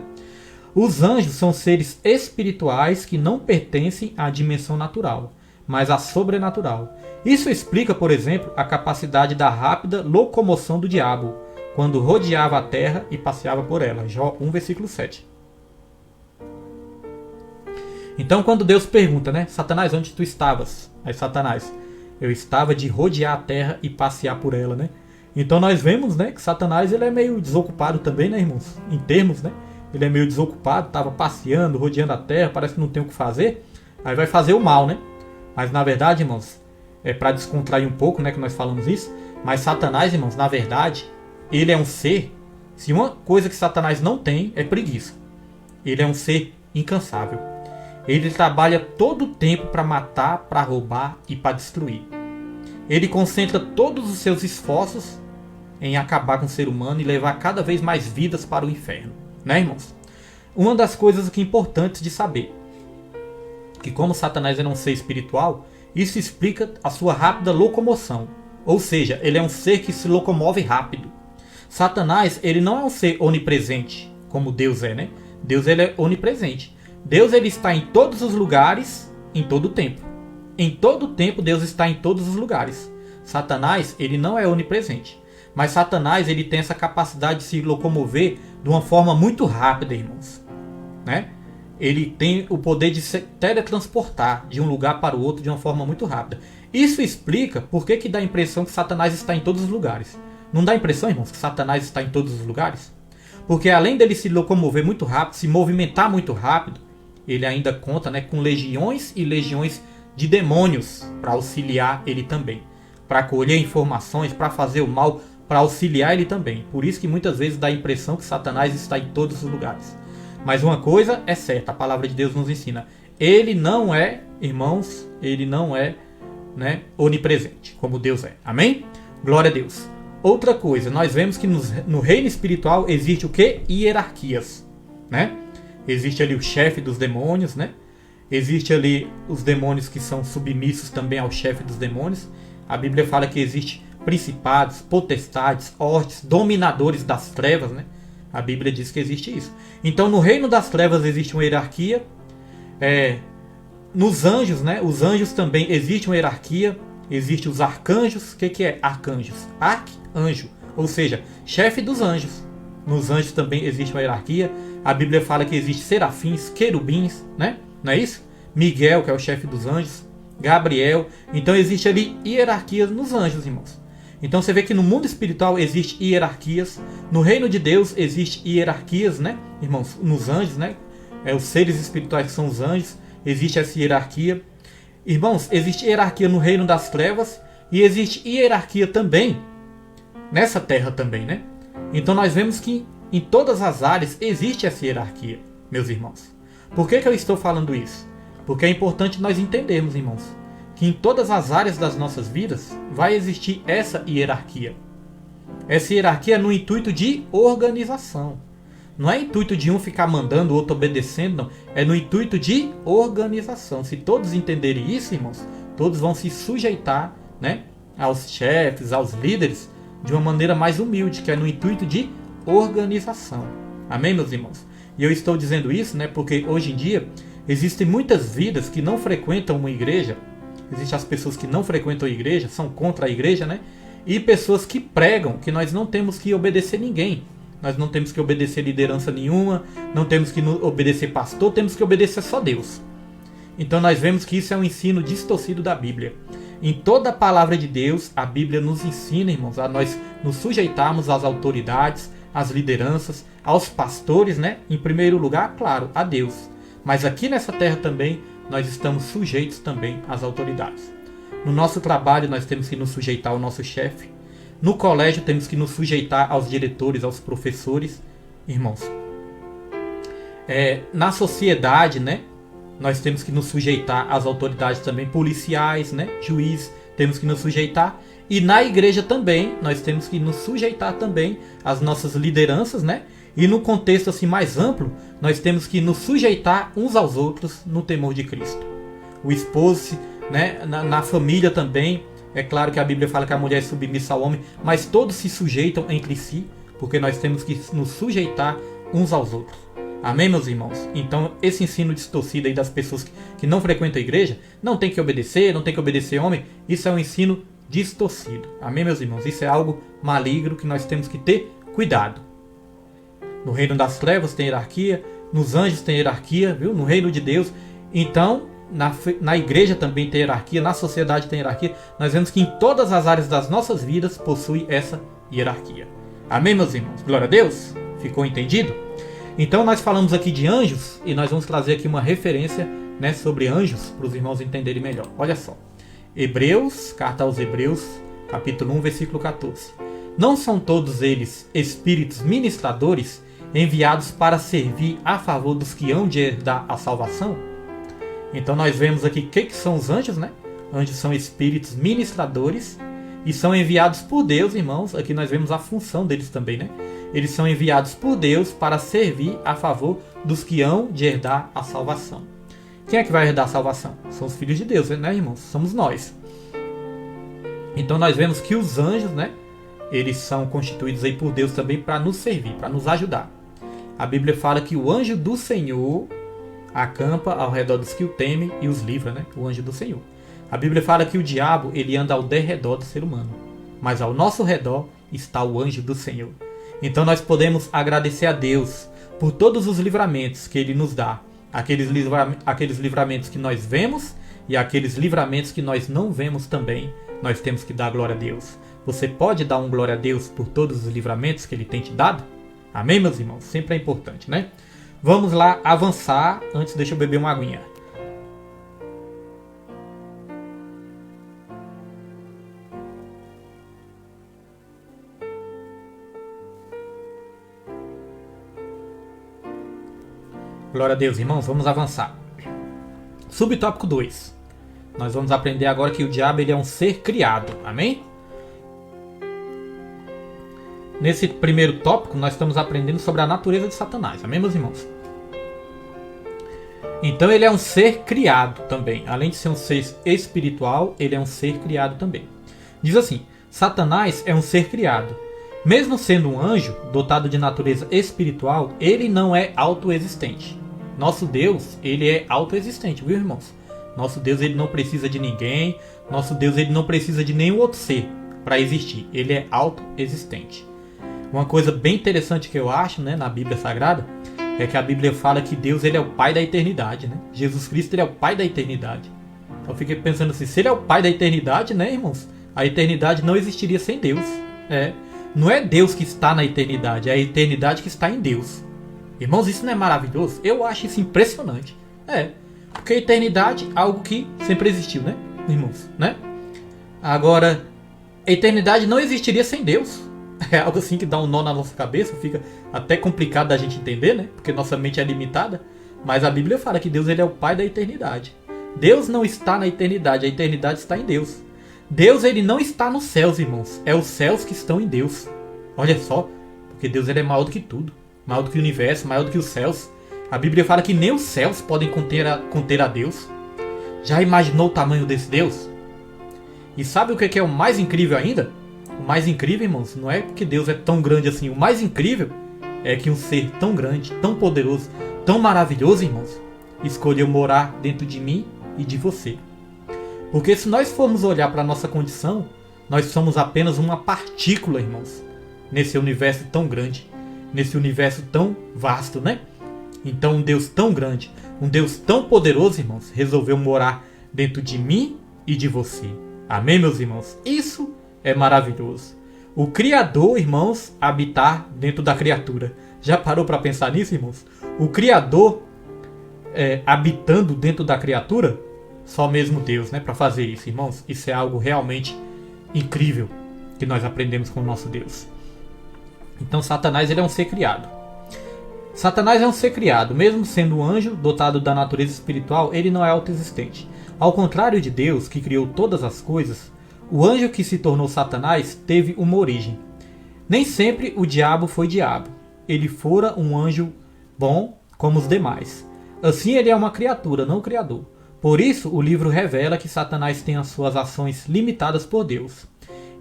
S1: Os anjos são seres espirituais que não pertencem à dimensão natural, mas à sobrenatural. Isso explica, por exemplo, a capacidade da rápida locomoção do diabo, quando rodeava a terra e passeava por ela. Jó 1, versículo 7. Então, quando Deus pergunta, né? Satanás, onde tu estavas? Aí Satanás, eu estava de rodear a terra e passear por ela, né? Então nós vemos, né, que Satanás ele é meio desocupado também, né, irmãos? Em termos, né? Ele é meio desocupado, estava passeando, rodeando a terra, parece que não tem o que fazer. Aí vai fazer o mal, né? Mas na verdade, irmãos, é para descontrair um pouco, né, que nós falamos isso. Mas Satanás, irmãos, na verdade, ele é um ser. Se uma coisa que Satanás não tem é preguiça. Ele é um ser incansável. Ele trabalha todo o tempo para matar, para roubar e para destruir. Ele concentra todos os seus esforços em acabar com o ser humano e levar cada vez mais vidas para o inferno. Né, irmãos? Uma das coisas que é importante de saber, que como Satanás é um ser espiritual, isso explica a sua rápida locomoção. Ou seja, ele é um ser que se locomove rápido. Satanás, ele não é um ser onipresente, como Deus é, né? Deus ele é onipresente. Deus ele está em todos os lugares, em todo o tempo. Em todo o tempo Deus está em todos os lugares. Satanás, ele não é onipresente. Mas Satanás, ele tem essa capacidade de se locomover de uma forma muito rápida, irmãos. Né? Ele tem o poder de se teletransportar de um lugar para o outro de uma forma muito rápida. Isso explica por que dá a impressão que Satanás está em todos os lugares. Não dá a impressão, irmãos, que Satanás está em todos os lugares? Porque além dele se locomover muito rápido, se movimentar muito rápido, ele ainda conta, né, com legiões e legiões de demônios para auxiliar ele também. Para colher informações, para fazer o mal, para auxiliar ele também. Por isso que muitas vezes dá a impressão que Satanás está em todos os lugares. Mas uma coisa é certa, a palavra de Deus nos ensina. Ele não é, irmãos, ele não é, né, onipresente, como Deus é. Amém? Glória a Deus. Outra coisa, nós vemos que no reino espiritual existe o quê? Hierarquias. Né? Existe ali o chefe dos demônios, né? Existe ali os demônios que são submissos também ao chefe dos demônios. A Bíblia fala que existe principados, potestades, hostes, dominadores das trevas, né? A Bíblia diz que existe isso. Então no reino das trevas existe uma hierarquia. Nos anjos, né? Os anjos também existe uma hierarquia. Existem os arcanjos. O que é arcanjos? Arcanjo, ou seja, chefe dos anjos. Nos anjos também existe uma hierarquia. A Bíblia fala que existe serafins, querubins, né? Não é isso? Miguel, que é o chefe dos anjos. Gabriel. Então existe ali hierarquias nos anjos, irmãos. Então você vê que no mundo espiritual existe hierarquias. No reino de Deus existe hierarquias, né? Irmãos, nos anjos, né? Os seres espirituais que são os anjos. Existe essa hierarquia. Irmãos, existe hierarquia no reino das trevas. E existe hierarquia também nessa terra também, né? Então nós vemos que em todas as áreas existe essa hierarquia, meus irmãos. Por que eu estou falando isso? Porque é importante nós entendermos, irmãos, que em todas as áreas das nossas vidas vai existir essa hierarquia. Essa hierarquia é no intuito de organização. Não é intuito de um ficar mandando, o outro obedecendo, não. É no intuito de organização. Se todos entenderem isso, irmãos, todos vão se sujeitar, né, aos chefes, aos líderes, de uma maneira mais humilde, que é no intuito de organização. Amém, meus irmãos? E eu estou dizendo isso, né, porque hoje em dia existem muitas vidas que não frequentam uma igreja. Existem as pessoas que não frequentam a igreja, são contra a igreja, né? E pessoas que pregam que nós não temos que obedecer ninguém. Nós não temos que obedecer liderança nenhuma, não temos que obedecer pastor, temos que obedecer só Deus. Então nós vemos que isso é um ensino distorcido da Bíblia. Em toda a palavra de Deus, a Bíblia nos ensina, irmãos, a nós nos sujeitarmos às autoridades, às lideranças, aos pastores, né? Em primeiro lugar, claro, a Deus. Mas aqui nessa terra também, nós estamos sujeitos também às autoridades. No nosso trabalho, nós temos que nos sujeitar ao nosso chefe. No colégio, temos que nos sujeitar aos diretores, aos professores. Irmãos, na sociedade, né? Nós temos que nos sujeitar às autoridades também policiais, né? Juízes, temos que nos sujeitar. E na igreja também, nós temos que nos sujeitar também às nossas lideranças, né? E no contexto assim mais amplo, nós temos que nos sujeitar uns aos outros no temor de Cristo. O esposo, né? Na família também, é claro que a Bíblia fala que a mulher é submissa ao homem, mas todos se sujeitam entre si, porque nós temos que nos sujeitar uns aos outros. Amém, meus irmãos? Então, esse ensino distorcido aí das pessoas que não frequentam a igreja, não tem que obedecer homem, isso é um ensino distorcido. Amém, meus irmãos? Isso é algo maligno que nós temos que ter cuidado. No reino das trevas tem hierarquia, nos anjos tem hierarquia, viu? No reino de Deus. Então, na igreja também tem hierarquia, na sociedade tem hierarquia. Nós vemos que em todas as áreas das nossas vidas possui essa hierarquia. Amém, meus irmãos? Glória a Deus? Ficou entendido? Então nós falamos aqui de anjos e nós vamos trazer aqui uma referência, né, sobre anjos para os irmãos entenderem melhor. Olha só. Hebreus, carta aos Hebreus, capítulo 1, versículo 14. Não são todos eles espíritos ministradores enviados para servir a favor dos que hão de herdar a salvação? Então nós vemos aqui o que são os anjos, né? Anjos são espíritos ministradores e são enviados por Deus, irmãos. Aqui nós vemos a função deles também, né? Eles são enviados por Deus para servir a favor dos que hão de herdar a salvação. Quem é que vai herdar a salvação? São os filhos de Deus, né, irmãos? Somos nós. Então nós vemos que os anjos, né? Eles são constituídos aí por Deus também para nos servir, para nos ajudar. A Bíblia fala que o anjo do Senhor acampa ao redor dos que o temem e os livra, né? O anjo do Senhor. A Bíblia fala que o diabo, ele anda ao derredor do ser humano, mas ao nosso redor está o anjo do Senhor. Então nós podemos agradecer a Deus por todos os livramentos que Ele nos dá. Aqueles livramentos que nós vemos e aqueles livramentos que nós não vemos também. Nós temos que dar glória a Deus. Você pode dar glória a Deus por todos os livramentos que Ele tem te dado? Amém, meus irmãos? Sempre é importante, né? Vamos lá avançar. Antes, deixa eu beber uma aguinha. Glória a Deus, irmãos. Vamos avançar. Subtópico 2. Nós vamos aprender agora que o diabo ele é um ser criado. Amém? Nesse primeiro tópico, nós estamos aprendendo sobre a natureza de Satanás. Amém, meus irmãos? Então, ele é um ser criado também. Além de ser um ser espiritual, ele é um ser criado também. Diz assim: Satanás é um ser criado. Mesmo sendo um anjo, dotado de natureza espiritual, ele não é autoexistente. Nosso Deus, ele é autoexistente, viu, irmãos? Nosso Deus, ele não precisa de ninguém. Nosso Deus, ele não precisa de nenhum outro ser para existir. Ele é autoexistente. Uma coisa bem interessante que eu acho, né, na Bíblia Sagrada, é que a Bíblia fala que Deus, ele é o Pai da eternidade, né? Jesus Cristo, ele é o Pai da eternidade. Eu fiquei pensando assim, se ele é o Pai da eternidade, né, irmãos? A eternidade não existiria sem Deus. Não é Deus que está na eternidade, é a eternidade que está em Deus. Irmãos, isso não é maravilhoso? Eu acho isso impressionante. Porque a eternidade é algo que sempre existiu, né, irmãos? Né? Agora, a eternidade não existiria sem Deus. É algo assim que dá um nó na nossa cabeça, fica até complicado da gente entender, né? Porque nossa mente é limitada. Mas a Bíblia fala que Deus, ele é o Pai da eternidade. Deus não está na eternidade, a eternidade está em Deus. Deus, ele não está nos céus, irmãos. É os céus que estão em Deus. Olha só, porque Deus, ele é maior do que tudo. Maior do que o universo, maior do que os céus. A Bíblia fala que nem os céus podem conter a Deus. Já imaginou o tamanho desse Deus? E sabe o que é o mais incrível ainda? O mais incrível, irmãos, não é porque Deus é tão grande assim. O mais incrível é que um ser tão grande, tão poderoso, tão maravilhoso, irmãos, escolheu morar dentro de mim e de você. Porque se nós formos olhar para a nossa condição, nós somos apenas uma partícula, irmãos, nesse universo tão grande, nesse universo tão vasto, né? Então um Deus tão grande, um Deus tão poderoso, irmãos, resolveu morar dentro de mim e de você. Amém, meus irmãos? Isso é maravilhoso. O Criador, irmãos, habitar dentro da criatura. Já parou para pensar nisso, irmãos? O Criador habitando dentro da criatura? Só mesmo Deus, né, para fazer isso, irmãos. Isso é algo realmente incrível que nós aprendemos com o nosso Deus. Então Satanás, ele é um ser criado. Satanás é um ser criado. Mesmo sendo um anjo dotado da natureza espiritual, ele não é autoexistente. Ao contrário de Deus, que criou todas as coisas, o anjo que se tornou Satanás teve uma origem. Nem sempre o diabo foi diabo. Ele fora um anjo bom como os demais. Assim ele é uma criatura, não o Criador. Por isso o livro revela que Satanás tem as suas ações limitadas por Deus.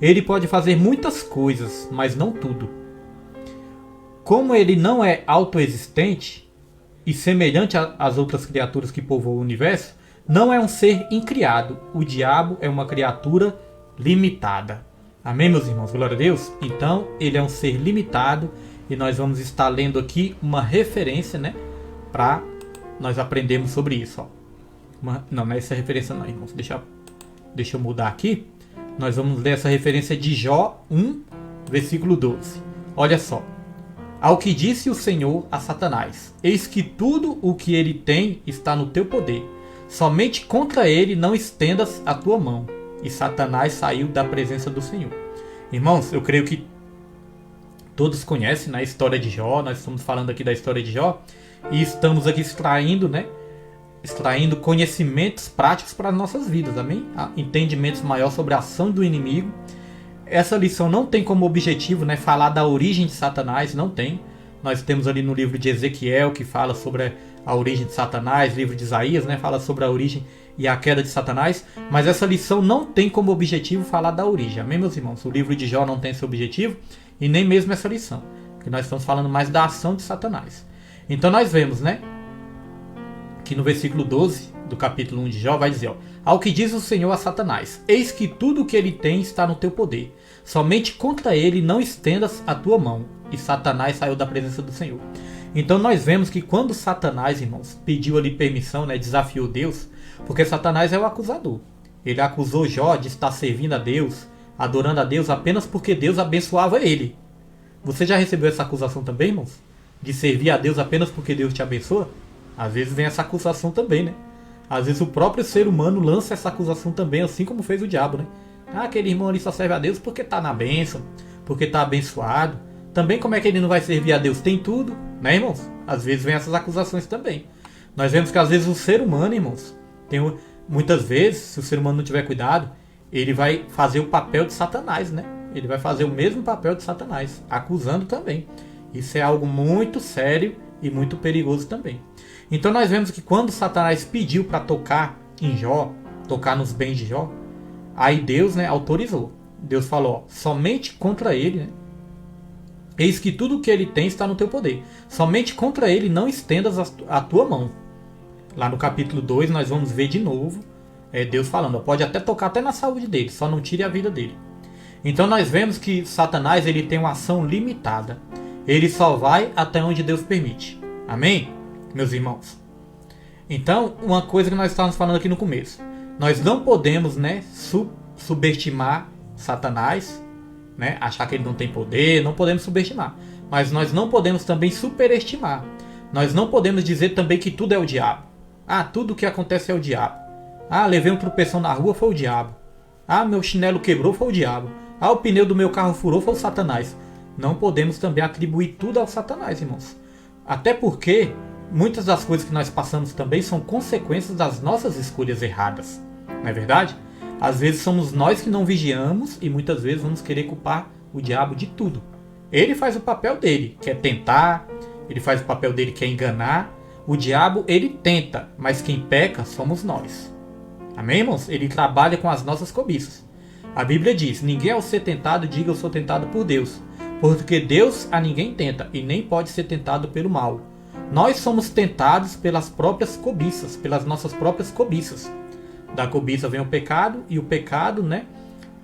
S1: Ele pode fazer muitas coisas, mas não tudo. Como ele não é autoexistente e semelhante às outras criaturas que povoam o universo, não é um ser incriado. O diabo é uma criatura limitada. Amém, meus irmãos? Glória a Deus. Então, ele é um ser limitado e nós vamos estar lendo aqui uma referência, né, para nós aprendermos sobre isso. Não é essa referência não, irmãos. Deixa eu mudar aqui. Nós vamos ler essa referência de Jó 1, versículo 12. Olha só. Ao que disse o Senhor a Satanás: eis que tudo o que ele tem está no teu poder. Somente contra ele não estendas a tua mão. E Satanás saiu da presença do Senhor. Irmãos, eu creio que todos conhecem, né, a história de Jó. Nós estamos falando aqui da história de Jó. E estamos aqui extraindo conhecimentos práticos para as nossas vidas. Amém? Entendimentos maiores sobre a ação do inimigo. Essa lição não tem como objetivo, né, falar da origem de Satanás. Não tem. Nós temos ali no livro de Ezequiel, que fala sobre a origem de Satanás. Livro de Isaías, né, fala sobre a origem e a queda de Satanás, mas essa lição não tem como objetivo falar da origem. Amém, meus irmãos? O livro de Jó não tem esse objetivo e nem mesmo essa lição, porque nós estamos falando mais da ação de Satanás. Então nós vemos, né, que no versículo 12 do capítulo 1 de Jó vai dizer, ao que diz o Senhor a Satanás: eis que tudo o que ele tem está no teu poder, somente contra ele não estendas a tua mão. E Satanás saiu da presença do Senhor. Então nós vemos que quando Satanás, irmãos, pediu ali permissão, né, desafiou Deus, porque Satanás é o acusador. Ele acusou Jó de estar servindo a Deus, adorando a Deus apenas porque Deus abençoava ele. Você já recebeu essa acusação também, irmãos? De servir a Deus apenas porque Deus te abençoa? Às vezes vem essa acusação também, né? Às vezes o próprio ser humano lança essa acusação também, assim como fez o diabo, né? Aquele irmão ali só serve a Deus porque está na bênção, porque está abençoado. Também como é que ele não vai servir a Deus? Tem tudo, né, irmãos? Às vezes vem essas acusações também. Nós vemos que às vezes o ser humano, irmãos, muitas vezes, se o ser humano não tiver cuidado, ele vai fazer o papel de Satanás, né? Ele vai fazer o mesmo papel de Satanás, acusando também. Isso é algo muito sério e muito perigoso também. Então nós vemos que quando Satanás pediu para tocar em Jó, tocar nos bens de Jó, aí Deus, né, autorizou. Deus falou, ó, somente contra ele, né? Eis que tudo o que ele tem está no teu poder. Somente contra ele não estendas a tua mão. Lá no capítulo 2 nós vamos ver de novo Deus falando, ó, pode até tocar até na saúde dele, só não tire a vida dele. Então nós vemos que Satanás ele tem uma ação limitada. Ele só vai até onde Deus permite. Amém? Meus irmãos. Então, uma coisa que nós estávamos falando aqui no começo. Nós não podemos, né, subestimar Satanás, né, achar que ele não tem poder, não podemos subestimar. Mas nós não podemos também superestimar. Nós não podemos dizer também que tudo é o diabo. Ah, tudo o que acontece é o diabo. Ah, levei um tropeção na rua, foi o diabo. Ah, meu chinelo quebrou, foi o diabo. Ah, o pneu do meu carro furou, foi o Satanás. Não podemos também atribuir tudo ao Satanás, irmãos. Até porque muitas das coisas que nós passamos também são consequências das nossas escolhas erradas. Não é verdade? Às vezes somos nós que não vigiamos e muitas vezes vamos querer culpar o diabo de tudo. Ele faz o papel dele, que é tentar, ele faz o papel dele, que é enganar. O diabo, ele tenta, mas quem peca somos nós. Amém, irmãos? Ele trabalha com as nossas cobiças. A Bíblia diz, ninguém ao ser tentado diga eu sou tentado por Deus. Porque Deus a ninguém tenta e nem pode ser tentado pelo mal. Nós somos tentados pelas próprias cobiças, pelas nossas próprias cobiças. Da cobiça vem o pecado e o pecado, né,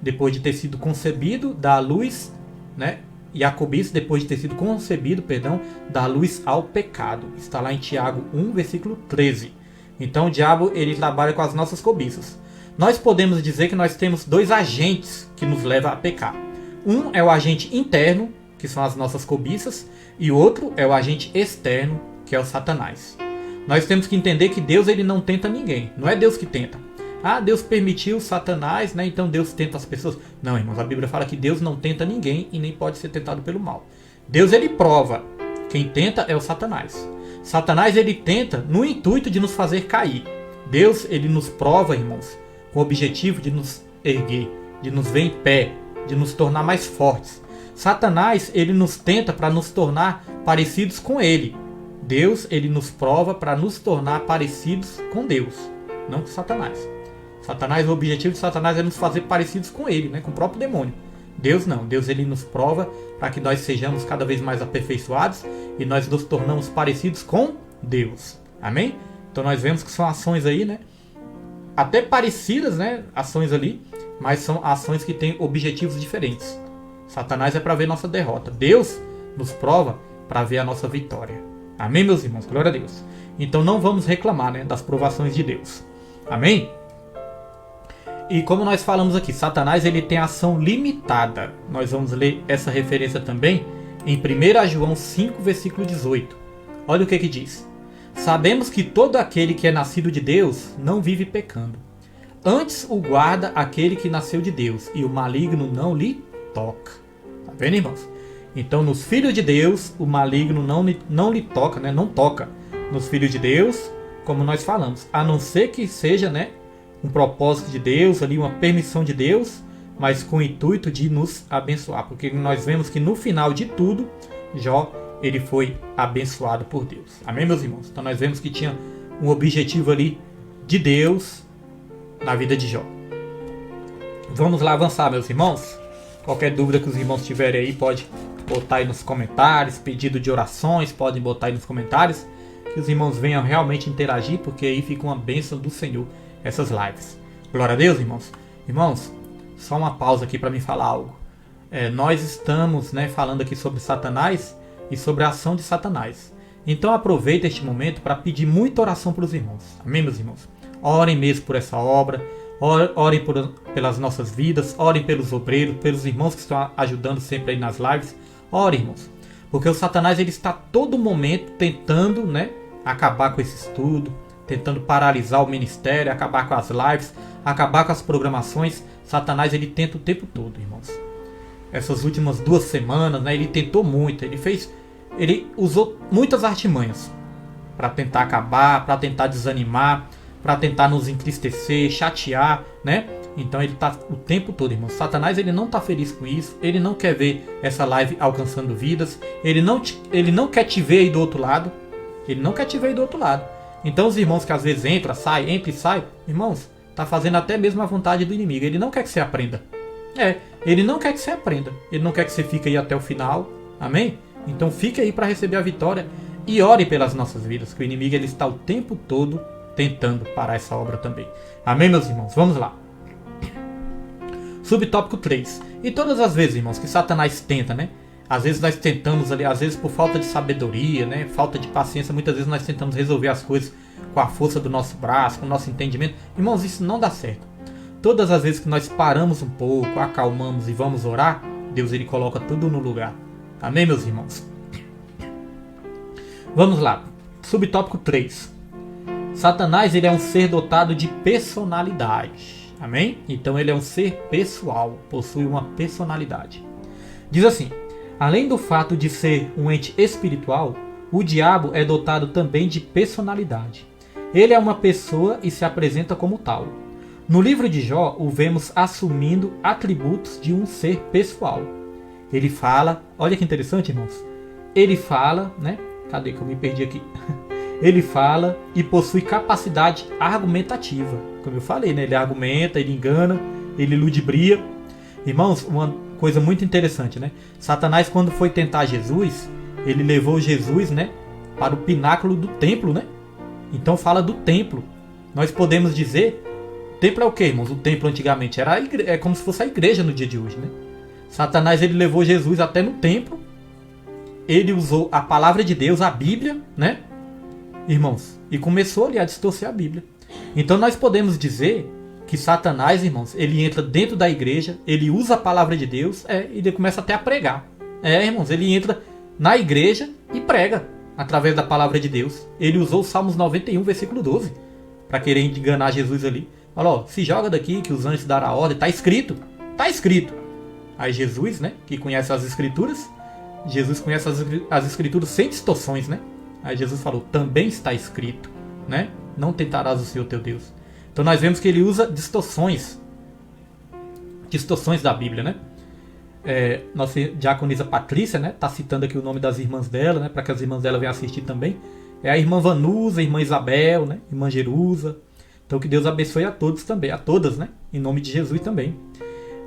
S1: depois de ter sido concebido, dá luz, né, e a cobiça, depois de ter sido concebido, dá luz ao pecado. Está lá em Tiago 1, versículo 13. Então o diabo ele trabalha com as nossas cobiças. Nós podemos dizer que nós temos dois agentes que nos levam a pecar. Um é o agente interno, que são as nossas cobiças, e o outro é o agente externo, que é o Satanás. Nós temos que entender que Deus ele não tenta ninguém, não é Deus que tenta. Ah, Deus permitiu Satanás, né? Então Deus tenta as pessoas. Não, irmãos, a Bíblia fala que Deus não tenta ninguém e nem pode ser tentado pelo mal. Deus ele prova, quem tenta é o Satanás. Satanás ele tenta no intuito de nos fazer cair. Deus ele nos prova, irmãos, com o objetivo de nos erguer, de nos ver em pé, de nos tornar mais fortes. Satanás ele nos tenta para nos tornar parecidos com ele. Deus ele nos prova para nos tornar parecidos com Deus, não com Satanás. Satanás, o objetivo de Satanás é nos fazer parecidos com ele, né, com o próprio demônio. Deus não, Deus ele nos prova para que nós sejamos cada vez mais aperfeiçoados e nós nos tornamos parecidos com Deus. Amém? Então nós vemos que são ações aí, né, até parecidas, né, ações ali, mas são ações que têm objetivos diferentes. Satanás é para ver nossa derrota. Deus nos prova para ver a nossa vitória. Amém, meus irmãos? Glória a Deus. Então não vamos reclamar, né, das provações de Deus. Amém? E como nós falamos aqui, Satanás ele tem ação limitada. Nós vamos ler essa referência também em 1 João 5, versículo 18. Olha o que diz. Sabemos que todo aquele que é nascido de Deus não vive pecando. Antes o guarda aquele que nasceu de Deus, e o maligno não lhe toca. Tá vendo, irmãos? Então, nos filhos de Deus, o maligno não lhe toca, né? Não toca nos filhos de Deus, como nós falamos. A não ser que seja, né, um propósito de Deus, ali uma permissão de Deus, mas com o intuito de nos abençoar. Porque nós vemos que no final de tudo, Jó, ele foi abençoado por Deus. Amém, meus irmãos? Então nós vemos que tinha um objetivo ali de Deus na vida de Jó. Vamos lá avançar, meus irmãos. Qualquer dúvida que os irmãos tiverem aí, pode botar aí nos comentários. Pedido de orações, podem botar aí nos comentários. Que os irmãos venham realmente interagir, porque aí fica uma bênção do Senhor essas lives. Glória a Deus, irmãos. Irmãos, só uma pausa aqui para me falar algo. Nós estamos, né, falando aqui sobre Satanás e sobre a ação de Satanás. Então aproveita este momento para pedir muita oração para os irmãos. Amém, meus irmãos? Orem mesmo por essa obra. Orem pelas nossas vidas. Orem pelos obreiros, pelos irmãos que estão ajudando sempre aí nas lives. Orem, irmãos. Porque o Satanás ele está a todo momento tentando, né, acabar com esse estudo, tentando paralisar o ministério, acabar com as lives, acabar com as programações. Satanás ele tenta o tempo todo, irmãos. Essas últimas 2 semanas, né, ele tentou muito. Ele usou muitas artimanhas para tentar acabar, para tentar desanimar, para tentar nos entristecer, chatear, né? Então ele está o tempo todo, irmãos. Satanás ele não está feliz com isso. Ele não quer ver essa live alcançando vidas. Ele não quer te ver aí do outro lado. Ele não quer te ver aí do outro lado. Então os irmãos que às vezes entra e sai, irmãos, tá fazendo até mesmo a vontade do inimigo. Ele não quer que você aprenda. Ele não quer que você aprenda. Ele não quer que você fique aí até o final. Amém? Então fique aí para receber a vitória e ore pelas nossas vidas, que o inimigo ele está o tempo todo tentando parar essa obra também. Amém, meus irmãos? Vamos lá. Subtópico 3. E todas as vezes, irmãos, que Satanás tenta, né? Às vezes nós tentamos ali, às vezes por falta de sabedoria, né? Falta de paciência, muitas vezes nós tentamos resolver as coisas com a força do nosso braço, com o nosso entendimento. Irmãos, isso não dá certo. Todas as vezes que nós paramos um pouco, acalmamos e vamos orar, Deus ele coloca tudo no lugar. Amém, meus irmãos? Vamos lá. Subtópico 3. Satanás ele é um ser dotado de personalidade. Amém? Então ele é um ser pessoal, possui uma personalidade. Diz assim: além do fato de ser um ente espiritual, o diabo é dotado também de personalidade. Ele é uma pessoa e se apresenta como tal. No livro de Jó, o vemos assumindo atributos de um ser pessoal. Ele fala, olha que interessante, irmãos. Ele fala, né? Cadê que eu me perdi aqui? Ele fala e possui capacidade argumentativa. Como eu falei, né? Ele argumenta, ele engana, ele ludibria. Irmãos, uma coisa muito interessante, né? Satanás, quando foi tentar Jesus, ele levou Jesus, né, para o pináculo do templo, né? Então fala do templo. Nós podemos dizer, o templo é o que, irmãos? O templo antigamente era é como se fosse a igreja no dia de hoje, né? Satanás ele levou Jesus até no templo. Ele usou a palavra de Deus, a Bíblia, né? Irmãos, e começou ali a distorcer a Bíblia. Então nós podemos dizer que Satanás, irmãos, ele entra dentro da igreja, ele usa a palavra de Deus, e ele começa até a pregar. Irmãos, ele entra na igreja e prega através da palavra de Deus. Ele usou o Salmos 91, versículo 12, para querer enganar Jesus ali. Falou, se joga daqui que os anjos darão a ordem, está escrito, está escrito. Aí Jesus, né, que conhece as escrituras, Jesus conhece as escrituras sem distorções, né? Aí Jesus falou, também está escrito, né? Não tentarás o Senhor teu Deus. Então nós vemos que ele usa distorções da Bíblia, né? Nossa diaconisa Patrícia, né? Tá citando aqui o nome das irmãs dela, né? Para que as irmãs dela venham assistir também. É a irmã Vanusa, a irmã Isabel, né? Irmã Jerusa. Então que Deus abençoe a todos também, a todas, né? Em nome de Jesus também.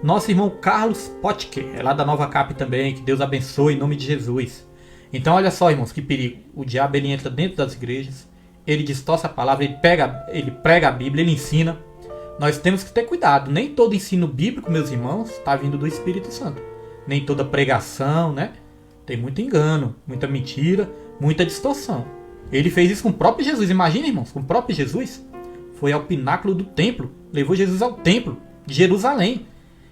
S1: Nosso irmão Carlos Potker, é lá da Nova Cap também, que Deus abençoe em nome de Jesus. Então olha só, irmãos, que perigo. O diabo ele entra dentro das igrejas, ele distorce a palavra, ele prega a Bíblia, ele ensina. Nós temos que ter cuidado. Nem todo ensino bíblico, meus irmãos, está vindo do Espírito Santo. Nem toda pregação, né? Tem muito engano, muita mentira, muita distorção. Ele fez isso com o próprio Jesus. Imagina, irmãos, com o próprio Jesus. Foi ao pináculo do templo. Levou Jesus ao templo de Jerusalém.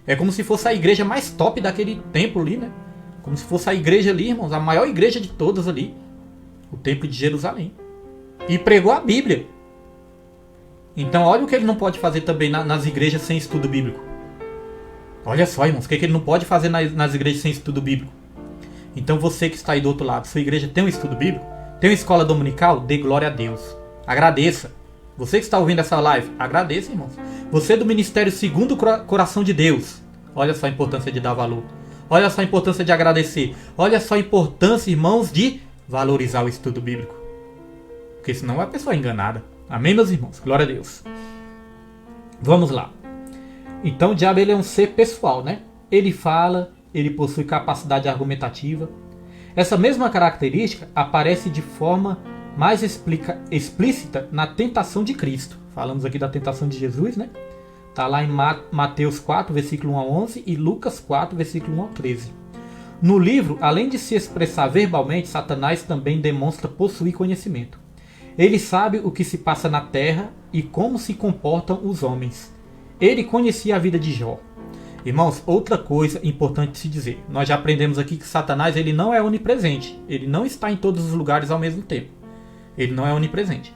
S1: É como se fosse a igreja mais top daquele templo ali, né? Como se fosse a igreja ali, irmãos, a maior igreja de todas ali. O templo de Jerusalém. E pregou a Bíblia. Então olha o que ele não pode fazer também nas igrejas sem estudo bíblico. Olha só, irmãos, o que ele não pode fazer nas igrejas sem estudo bíblico. Então você que está aí do outro lado, sua igreja tem um estudo bíblico? Tem uma escola dominical? Dê glória a Deus. Agradeça. Você que está ouvindo essa live, agradeça, irmãos. Você do Ministério Segundo o Coração de Deus. Olha só a importância de dar valor. Olha só a importância de agradecer. Olha só a importância, irmãos, de valorizar o estudo bíblico. Porque senão é a pessoa enganada. Amém, meus irmãos? Glória a Deus. Vamos lá. Então o diabo ele é um ser pessoal, né? Ele fala, ele possui capacidade argumentativa. Essa mesma característica aparece de forma mais explícita na tentação de Cristo. Falamos aqui da tentação de Jesus, né? Está lá em Mateus 4, versículo 1 a 11 e Lucas 4, versículo 1 a 13. No livro, além de se expressar verbalmente, Satanás também demonstra possuir conhecimento. Ele sabe o que se passa na terra e como se comportam os homens. Ele conhecia a vida de Jó. Irmãos, outra coisa importante de se dizer. Nós já aprendemos aqui que Satanás ele não é onipresente. Ele não está em todos os lugares ao mesmo tempo. Ele não é onipresente.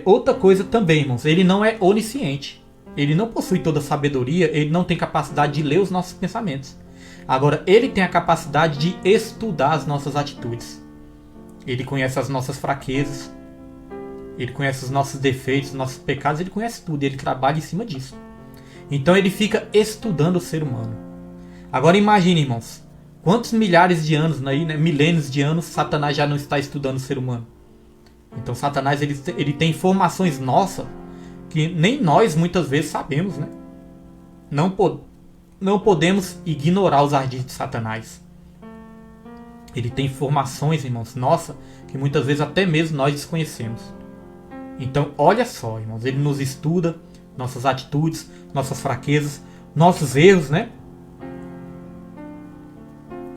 S1: Outra coisa também, irmãos. Ele não é onisciente. Ele não possui toda a sabedoria. Ele não tem capacidade de ler os nossos pensamentos. Agora, ele tem a capacidade de estudar as nossas atitudes. Ele conhece as nossas fraquezas. Ele conhece os nossos defeitos, os nossos pecados. Ele conhece tudo. Ele trabalha em cima disso. Então ele fica estudando o ser humano. Agora imagine, irmãos, quantos milhares de anos, milênios de anos, Satanás já não está estudando o ser humano. Então Satanás ele tem informações nossas que nem nós muitas vezes sabemos, né? não podemos ignorar os ardis de Satanás. Ele tem informações, irmãos, nossa, que muitas vezes até mesmo nós desconhecemos. Então, olha só, irmãos, ele nos estuda, nossas atitudes, nossas fraquezas, nossos erros, né?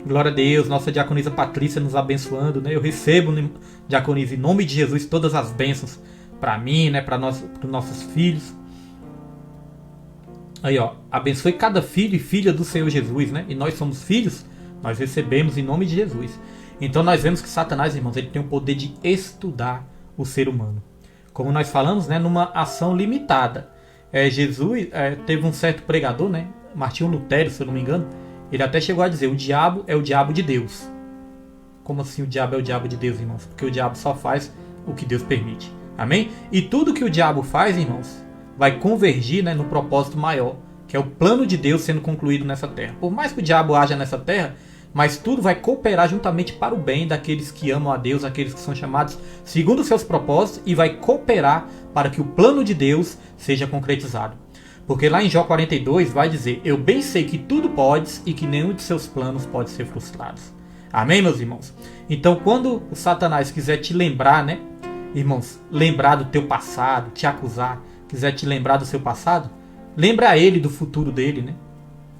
S1: Glória a Deus, nossa diaconisa Patrícia nos abençoando, né? Eu recebo, diaconisa, em nome de Jesus, todas as bênçãos para mim, né? Para os nossos filhos. Aí, ó, abençoe cada filho e filha do Senhor Jesus, né? E nós somos filhos, nós recebemos em nome de Jesus. Então nós vemos que Satanás, irmãos, ele tem o poder de estudar o ser humano. Como nós falamos, né? Numa ação limitada. Jesus teve um certo pregador, né? Martinho Lutero, se eu não me engano. Ele até chegou a dizer, o diabo é o diabo de Deus. Como assim o diabo é o diabo de Deus, irmãos? Porque o diabo só faz o que Deus permite. Amém? E tudo que o diabo faz, irmãos, vai convergir, né, no propósito maior, que é o plano de Deus sendo concluído nessa terra. Por mais que o diabo haja nessa terra, mas tudo vai cooperar juntamente para o bem daqueles que amam a Deus, aqueles que são chamados segundo os seus propósitos, e vai cooperar para que o plano de Deus seja concretizado. Porque lá em Jó 42 vai dizer, eu bem sei que tudo podes e que nenhum de seus planos pode ser frustrado. Amém, meus irmãos? Então, quando o Satanás quiser te lembrar, né, irmãos, lembrar do teu passado, te acusar, quiser te lembrar do seu passado, lembra ele do futuro dele, né,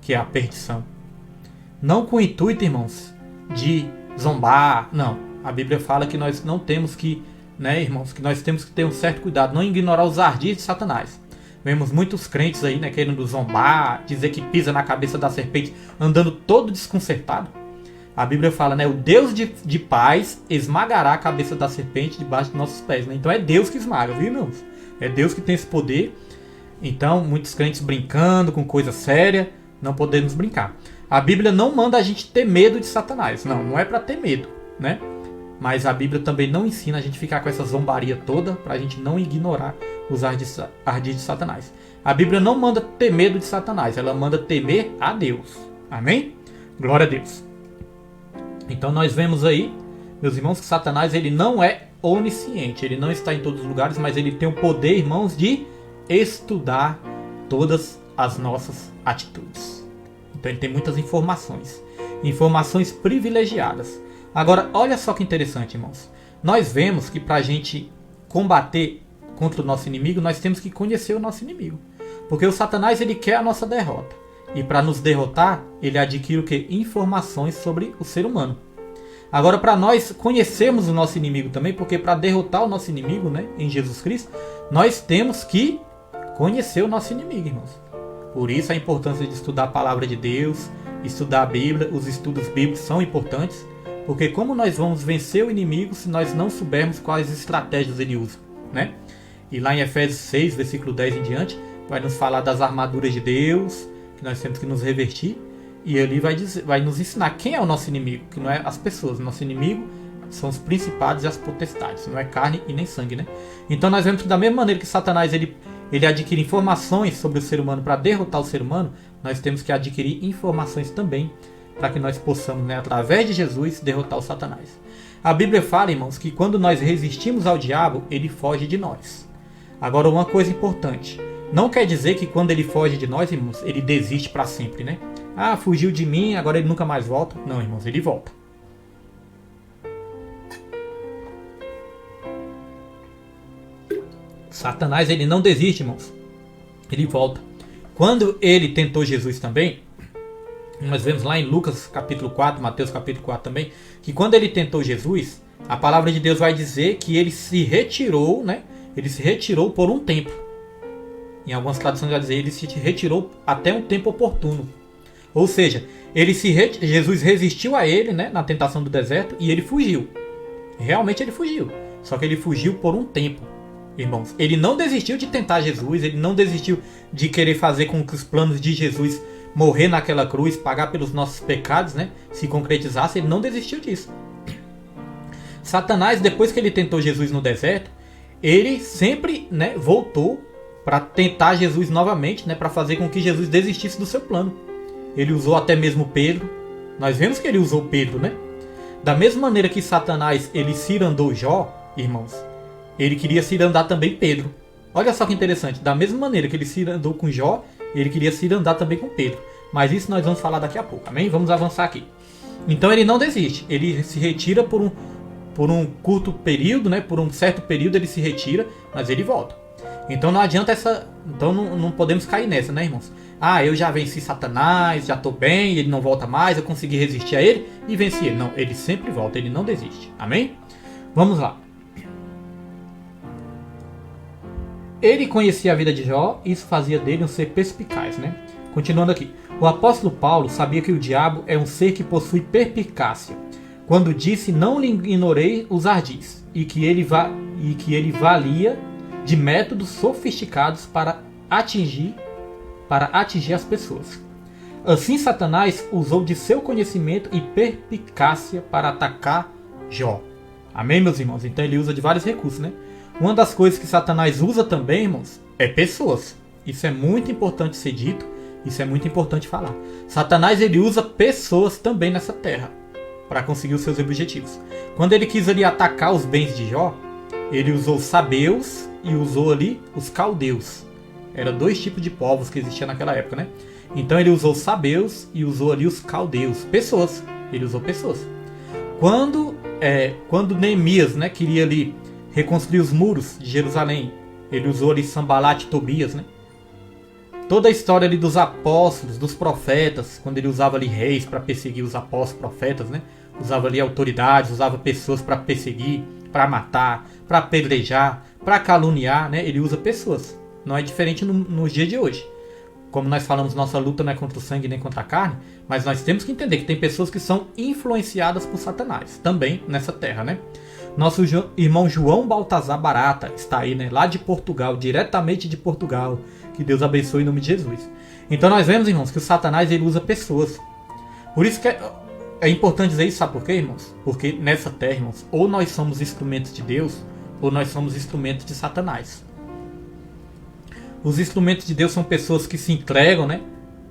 S1: que é a perdição. Não com o intuito, irmãos, de zombar, não. A Bíblia fala que nós não temos que, né, irmãos, que nós temos que ter um certo cuidado, não ignorar os ardis de Satanás. Vemos muitos crentes aí, né, querendo zombar, dizer que pisa na cabeça da serpente, andando todo desconcertado. A Bíblia fala, né, o Deus de paz esmagará a cabeça da serpente debaixo dos nossos pés, né? Então é Deus que esmaga, viu, irmãos? É Deus que tem esse poder. Então, muitos crentes brincando com coisa séria, não podemos brincar. A Bíblia não manda a gente ter medo de Satanás. Não, não é para ter medo, né? Mas a Bíblia também não ensina a gente ficar com essa zombaria toda para a gente não ignorar os ardis de Satanás. A Bíblia não manda ter medo de Satanás, ela manda temer a Deus. Amém? Glória a Deus. Então nós vemos aí, meus irmãos, que Satanás ele não é onisciente, ele não está em todos os lugares, mas ele tem o poder, irmãos, de estudar todas as nossas atitudes. Então ele tem muitas informações privilegiadas. Agora, olha só que interessante, irmãos. Nós vemos que para a gente combater contra o nosso inimigo, nós temos que conhecer o nosso inimigo. Porque o Satanás ele quer a nossa derrota. E para nos derrotar, ele adquire o quê? Informações sobre o ser humano. Agora, para nós conhecermos o nosso inimigo também, porque para derrotar o nosso inimigo, né, em Jesus Cristo, nós temos que conhecer o nosso inimigo, irmãos. Por isso a importância de estudar a palavra de Deus, estudar a Bíblia, os estudos bíblicos são importantes. Porque como nós vamos vencer o inimigo se nós não soubermos quais estratégias ele usa, né? E lá em Efésios 6, versículo 10 em diante, vai nos falar das armaduras de Deus, que nós temos que nos revestir. E ali vai nos ensinar quem é o nosso inimigo, que não é as pessoas. Nosso inimigo são os principados e as potestades, não é carne e nem sangue, né? Então nós vemos que da mesma maneira que Satanás ele adquire informações sobre o ser humano para derrotar o ser humano, nós temos que adquirir informações também para que nós possamos, né, através de Jesus, derrotar o Satanás. A Bíblia fala, irmãos, que quando nós resistimos ao diabo, ele foge de nós. Agora, uma coisa importante. Não quer dizer que quando ele foge de nós, irmãos, ele desiste para sempre, né? Ah, fugiu de mim, agora ele nunca mais volta. Não, irmãos, ele volta. Satanás, ele não desiste, irmãos. Ele volta. Quando ele tentou Jesus também, nós vemos lá em Lucas capítulo 4, Mateus capítulo 4 também, que quando ele tentou Jesus, a palavra de Deus vai dizer que ele se retirou, né? Ele se retirou por um tempo. Em algumas traduções vai dizer, ele se retirou até um tempo oportuno. Ou seja, Jesus resistiu a ele, né, na tentação do deserto e ele fugiu. Realmente ele fugiu. Só que ele fugiu por um tempo, irmãos. Ele não desistiu de tentar Jesus, ele não desistiu de querer fazer com que os planos de Jesus morrer naquela cruz, pagar pelos nossos pecados, né, se concretizasse, ele não desistiu disso. Satanás, depois que ele tentou Jesus no deserto, ele sempre, né, voltou para tentar Jesus novamente, né, para fazer com que Jesus desistisse do seu plano. Ele usou até mesmo Pedro. Nós vemos que ele usou Pedro, né? Da mesma maneira que Satanás ele cirandou Jó, irmãos, ele queria cirandar também Pedro. Olha só que interessante. Da mesma maneira que ele cirandou com Jó, ele queria cirandar também com Pedro. Mas isso nós vamos falar daqui a pouco, amém? Vamos avançar aqui. Então ele não desiste, ele se retira por um curto período, né? Por um certo período ele se retira, mas ele volta. Então não adianta então não podemos cair nessa, né, irmãos? Ah, eu já venci Satanás, já estou bem, ele não volta mais, eu consegui resistir a ele e venci ele. Não, ele sempre volta, ele não desiste. Amém? Vamos lá. Ele conhecia a vida de Jó, isso fazia dele um ser perspicaz, né? Continuando aqui. O apóstolo Paulo sabia que o diabo é um ser que possui perspicácia, quando disse: não lhe ignorei os ardis, e que ele valia de métodos sofisticados para atingir as pessoas. Assim, Satanás usou de seu conhecimento e perspicácia para atacar Jó. Amém, meus irmãos? Então ele usa de vários recursos, né? Uma das coisas que Satanás usa também, irmãos, é pessoas. Isso é muito importante ser dito, isso é muito importante falar. Satanás, ele usa pessoas também nessa terra para conseguir os seus objetivos. Quando ele quis ali atacar os bens de Jó, ele usou os sabeus e usou ali os caldeus. Eram dois tipos de povos que existiam naquela época, né? Então ele usou os sabeus e usou ali os caldeus. Pessoas. Ele usou pessoas. Quando Neemias, né, queria ali reconstruir os muros de Jerusalém, ele usou ali Sambalat e Tobias, né? Toda a história ali dos apóstolos, dos profetas, quando ele usava ali reis para perseguir os apóstolos, profetas, né? Usava ali autoridades, usava pessoas para perseguir, para matar, para apedrejar, para caluniar, né? Ele usa pessoas. Não é diferente nos dias de hoje. Como nós falamos, nossa luta não é contra o sangue nem contra a carne, mas nós temos que entender que tem pessoas que são influenciadas por Satanás, também nessa terra, né? Nosso irmão João Baltazar Barata está aí, né? Lá de Portugal, diretamente de Portugal. Que Deus abençoe em nome de Jesus. Então nós vemos, irmãos, que o Satanás, ele usa pessoas. Por isso que é importante dizer isso, sabe por quê, irmãos? Porque nessa terra, irmãos, ou nós somos instrumentos de Deus, ou nós somos instrumentos de Satanás. Os instrumentos de Deus são pessoas que se entregam, né,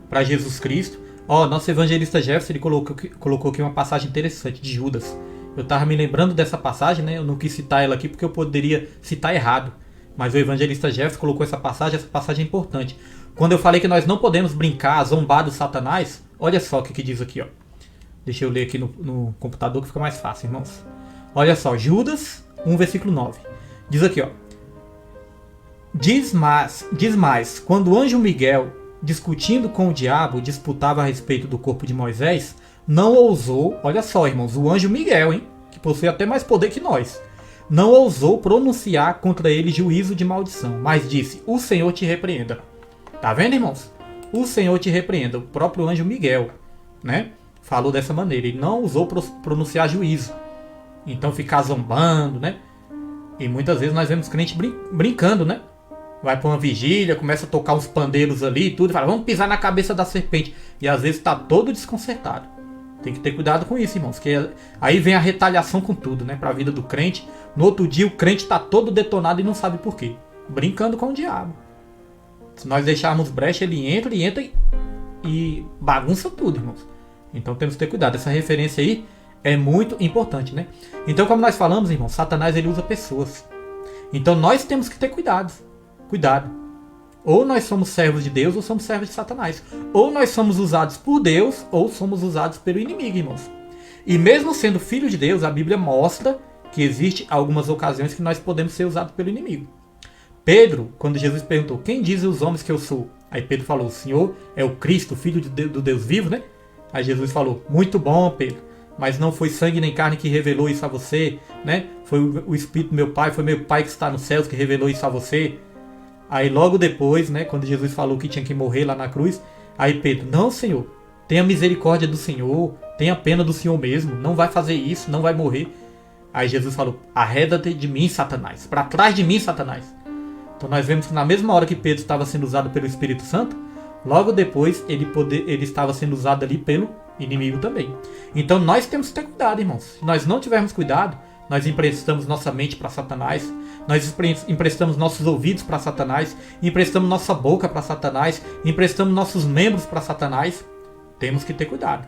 S1: para Jesus Cristo. Nosso evangelista Jefferson, ele colocou aqui uma passagem interessante de Judas. Eu estava me lembrando dessa passagem, né? Eu não quis citar ela aqui porque eu poderia citar errado. Mas o evangelista Jefferson colocou essa passagem é importante. Quando eu falei que nós não podemos brincar, zombar do Satanás, olha só o que diz aqui, ó. Deixa eu ler aqui no computador que fica mais fácil, irmãos. Olha só, Judas 1, versículo 9. Diz aqui, ó. Diz mais, quando o anjo Miguel, discutindo com o diabo, disputava a respeito do corpo de Moisés, não ousou, olha só, irmãos, o anjo Miguel, hein, que possui até mais poder que nós, não ousou pronunciar contra ele juízo de maldição, mas disse: o Senhor te repreenda. Tá vendo, irmãos? O Senhor te repreenda. O próprio anjo Miguel, né, falou dessa maneira. Ele não ousou pronunciar juízo. Então ficar zombando, né? E muitas vezes nós vemos crente brincando, né? Vai para uma vigília, começa a tocar uns pandeiros ali e tudo, e fala: vamos pisar na cabeça da serpente. E às vezes está todo desconcertado. Tem que ter cuidado com isso, irmãos, que aí vem a retaliação com tudo, né, para a vida do crente. No outro dia o crente está todo detonado e não sabe por quê. Brincando com o diabo. Se nós deixarmos brecha, ele entra e bagunça tudo, irmãos. Então temos que ter cuidado. Essa referência aí é muito importante, né? Então, como nós falamos, irmãos, Satanás, ele usa pessoas. Então nós temos que ter cuidado. Ou nós somos servos de Deus ou somos servos de Satanás. Ou nós somos usados por Deus ou somos usados pelo inimigo, irmãos. E mesmo sendo filho de Deus, a Bíblia mostra que existe algumas ocasiões que nós podemos ser usados pelo inimigo. Pedro, quando Jesus perguntou: quem dizem os homens que eu sou? Aí Pedro falou: o Senhor é o Cristo, filho do Deus vivo, né? Aí Jesus falou: muito bom, Pedro, mas não foi sangue nem carne que revelou isso a você, né? Foi o Espírito do meu Pai, foi meu Pai que está nos céus que revelou isso a você. Aí logo depois, né, quando Jesus falou que tinha que morrer lá na cruz, aí Pedro: não, Senhor, tenha misericórdia do Senhor, tenha pena do Senhor mesmo, não vai fazer isso, não vai morrer. Aí Jesus falou: arreda-te de mim, Satanás, para trás de mim, Satanás. Então nós vemos que na mesma hora que Pedro estava sendo usado pelo Espírito Santo, logo depois ele estava sendo usado ali pelo inimigo também. Então nós temos que ter cuidado, irmãos. Se nós não tivermos cuidado, nós emprestamos nossa mente para Satanás, nós emprestamos nossos ouvidos para Satanás, emprestamos nossa boca para Satanás, emprestamos nossos membros para Satanás. Temos que ter cuidado.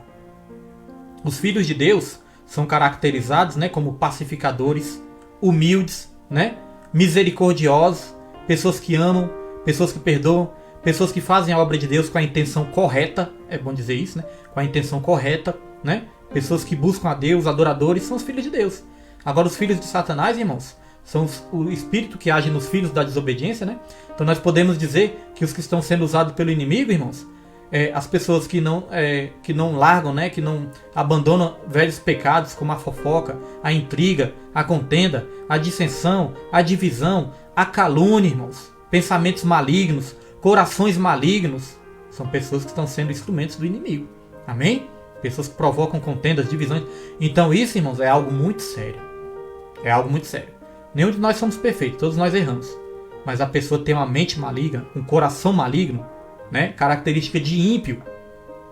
S1: Os filhos de Deus são caracterizados, né, como pacificadores, humildes, né, misericordiosos, pessoas que amam, pessoas que perdoam, pessoas que fazem a obra de Deus com a intenção correta, é bom dizer isso, né? Com a intenção correta, né? Pessoas que buscam a Deus, adoradores, são os filhos de Deus. Agora os filhos de Satanás, irmãos, são o espírito que age nos filhos da desobediência, né? Então nós podemos dizer que os que estão sendo usados pelo inimigo, irmãos, as pessoas que não largam, né? Que não abandonam velhos pecados como a fofoca, a intriga, a contenda, a dissensão, a divisão, a calúnia, irmãos, pensamentos malignos, corações malignos, são pessoas que estão sendo instrumentos do inimigo. Amém? Pessoas que provocam contendas, divisões. Então isso, irmãos, é algo muito sério. É algo muito sério. Nenhum de nós somos perfeitos, todos nós erramos. Mas a pessoa tem uma mente maligna, um coração maligno, né? Característica de ímpio,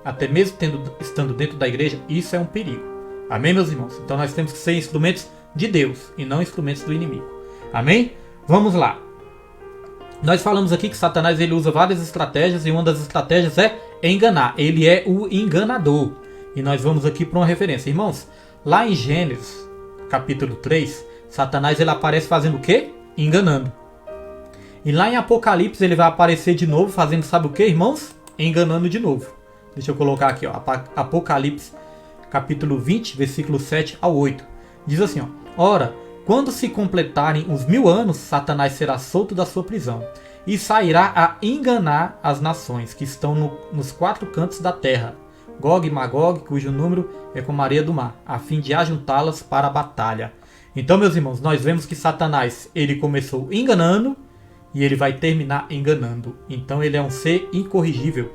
S1: até mesmo estando dentro da igreja, isso é um perigo. Amém, meus irmãos? Então nós temos que ser instrumentos de Deus e não instrumentos do inimigo. Amém? Vamos lá. Nós falamos aqui que Satanás ele usa várias estratégias e uma das estratégias é enganar. Ele é o enganador. E nós vamos aqui para uma referência. Irmãos, lá em Gênesis, capítulo 3, Satanás ele aparece fazendo o quê? Enganando. E lá em Apocalipse ele vai aparecer de novo fazendo sabe o quê, irmãos? Enganando de novo. Deixa eu colocar aqui, ó, Apocalipse, capítulo 20, versículo 7 ao 8. Diz assim, ó: Ora, quando se completarem os 1000 anos, Satanás será solto da sua prisão e sairá a enganar as nações que estão nos 4 cantos da terra, Gog e Magog, cujo número é como a areia do mar, a fim de ajuntá-las para a batalha. Então, meus irmãos, nós vemos que Satanás ele começou enganando e ele vai terminar enganando. Então ele é um ser incorrigível.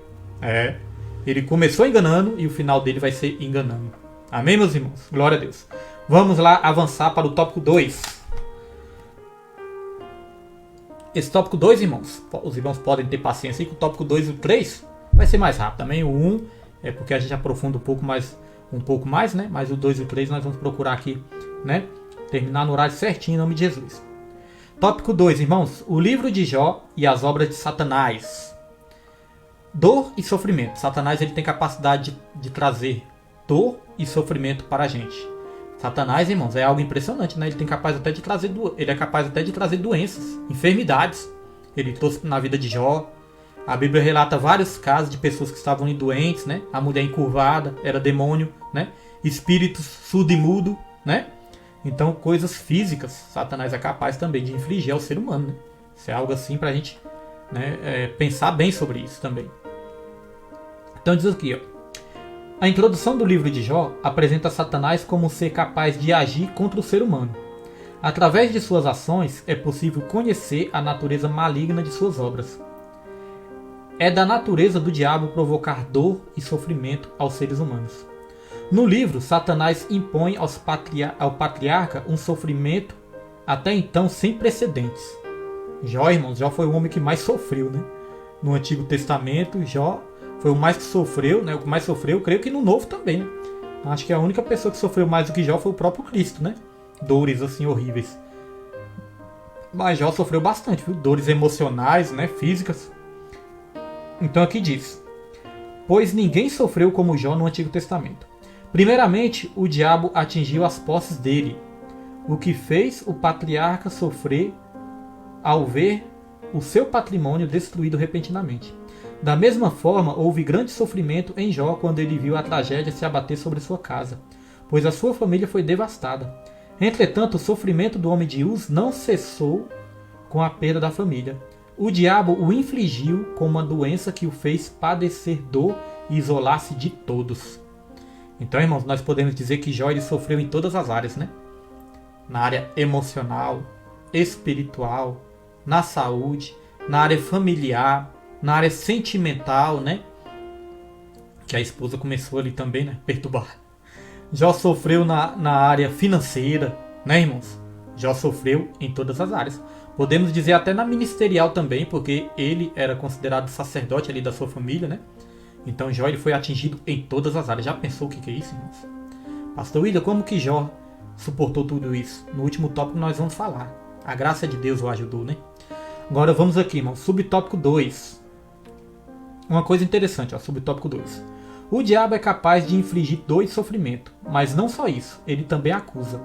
S1: Ele começou enganando e o final dele vai ser enganando. Amém, meus irmãos? Glória a Deus. Vamos lá avançar para o tópico 2. Esse tópico 2, irmãos, os irmãos podem ter paciência aí que o tópico 2 e o 3 vai ser mais rápido. Também o 1 é porque a gente aprofunda um pouco mais, né? Mas o 2 e o 3 nós vamos procurar aqui, né? Terminar no horário certinho em nome de Jesus. Tópico 2, irmãos, o livro de Jó e as obras de Satanás. Dor e sofrimento. Satanás ele tem capacidade de trazer dor e sofrimento para a gente. Satanás, irmãos, é algo impressionante, né? Ele é capaz até de trazer doenças, enfermidades. Ele trouxe na vida de Jó. A Bíblia relata vários casos de pessoas que estavam doentes, né? A mulher encurvada era demônio, né? Espíritos surdo e mudo, né? Então, coisas físicas, Satanás é capaz também de infligir ao ser humano, né? Isso é algo assim para a gente, né, pensar bem sobre isso também. Então diz aqui, ó. A introdução do livro de Jó apresenta Satanás como um ser capaz de agir contra o ser humano. Através de suas ações, é possível conhecer a natureza maligna de suas obras. É da natureza do diabo provocar dor e sofrimento aos seres humanos. No livro, Satanás impõe ao patriarca um sofrimento até então sem precedentes. Jó, irmãos, Jó foi o homem que mais sofreu, né? No Antigo Testamento, Jó foi o mais que sofreu, né? O que mais sofreu, creio que no Novo também, né? Acho que a única pessoa que sofreu mais do que Jó foi o próprio Cristo, né? Dores assim horríveis. Mas Jó sofreu bastante, viu? Dores emocionais, né? Físicas. Então aqui diz: pois ninguém sofreu como Jó no Antigo Testamento. Primeiramente, o diabo atingiu as posses dele, o que fez o patriarca sofrer ao ver o seu patrimônio destruído repentinamente. Da mesma forma, houve grande sofrimento em Jó quando ele viu a tragédia se abater sobre sua casa, pois a sua família foi devastada. Entretanto, o sofrimento do homem de Uz não cessou com a perda da família. O diabo o infligiu com uma doença que o fez padecer dor e isolar-se de todos. Então, irmãos, nós podemos dizer que Jó ele sofreu em todas as áreas, né? Na área emocional, espiritual, na saúde, na área familiar, na área sentimental, né? Que a esposa começou ali também, né? Perturbar. Jó sofreu na área financeira, né, irmãos? Jó sofreu em todas as áreas. Podemos dizer até na ministerial também, porque ele era considerado sacerdote ali da sua família, né? Então Jó ele foi atingido em todas as áreas. Já pensou o que é isso, irmãos? Pastor William, como que Jó suportou tudo isso? No último tópico nós vamos falar. A graça de Deus o ajudou, né? Agora vamos aqui, irmãos. Subtópico 2. Uma coisa interessante, ó, subtópico 2. O diabo é capaz de infligir dor e sofrimento, mas não só isso, ele também acusa.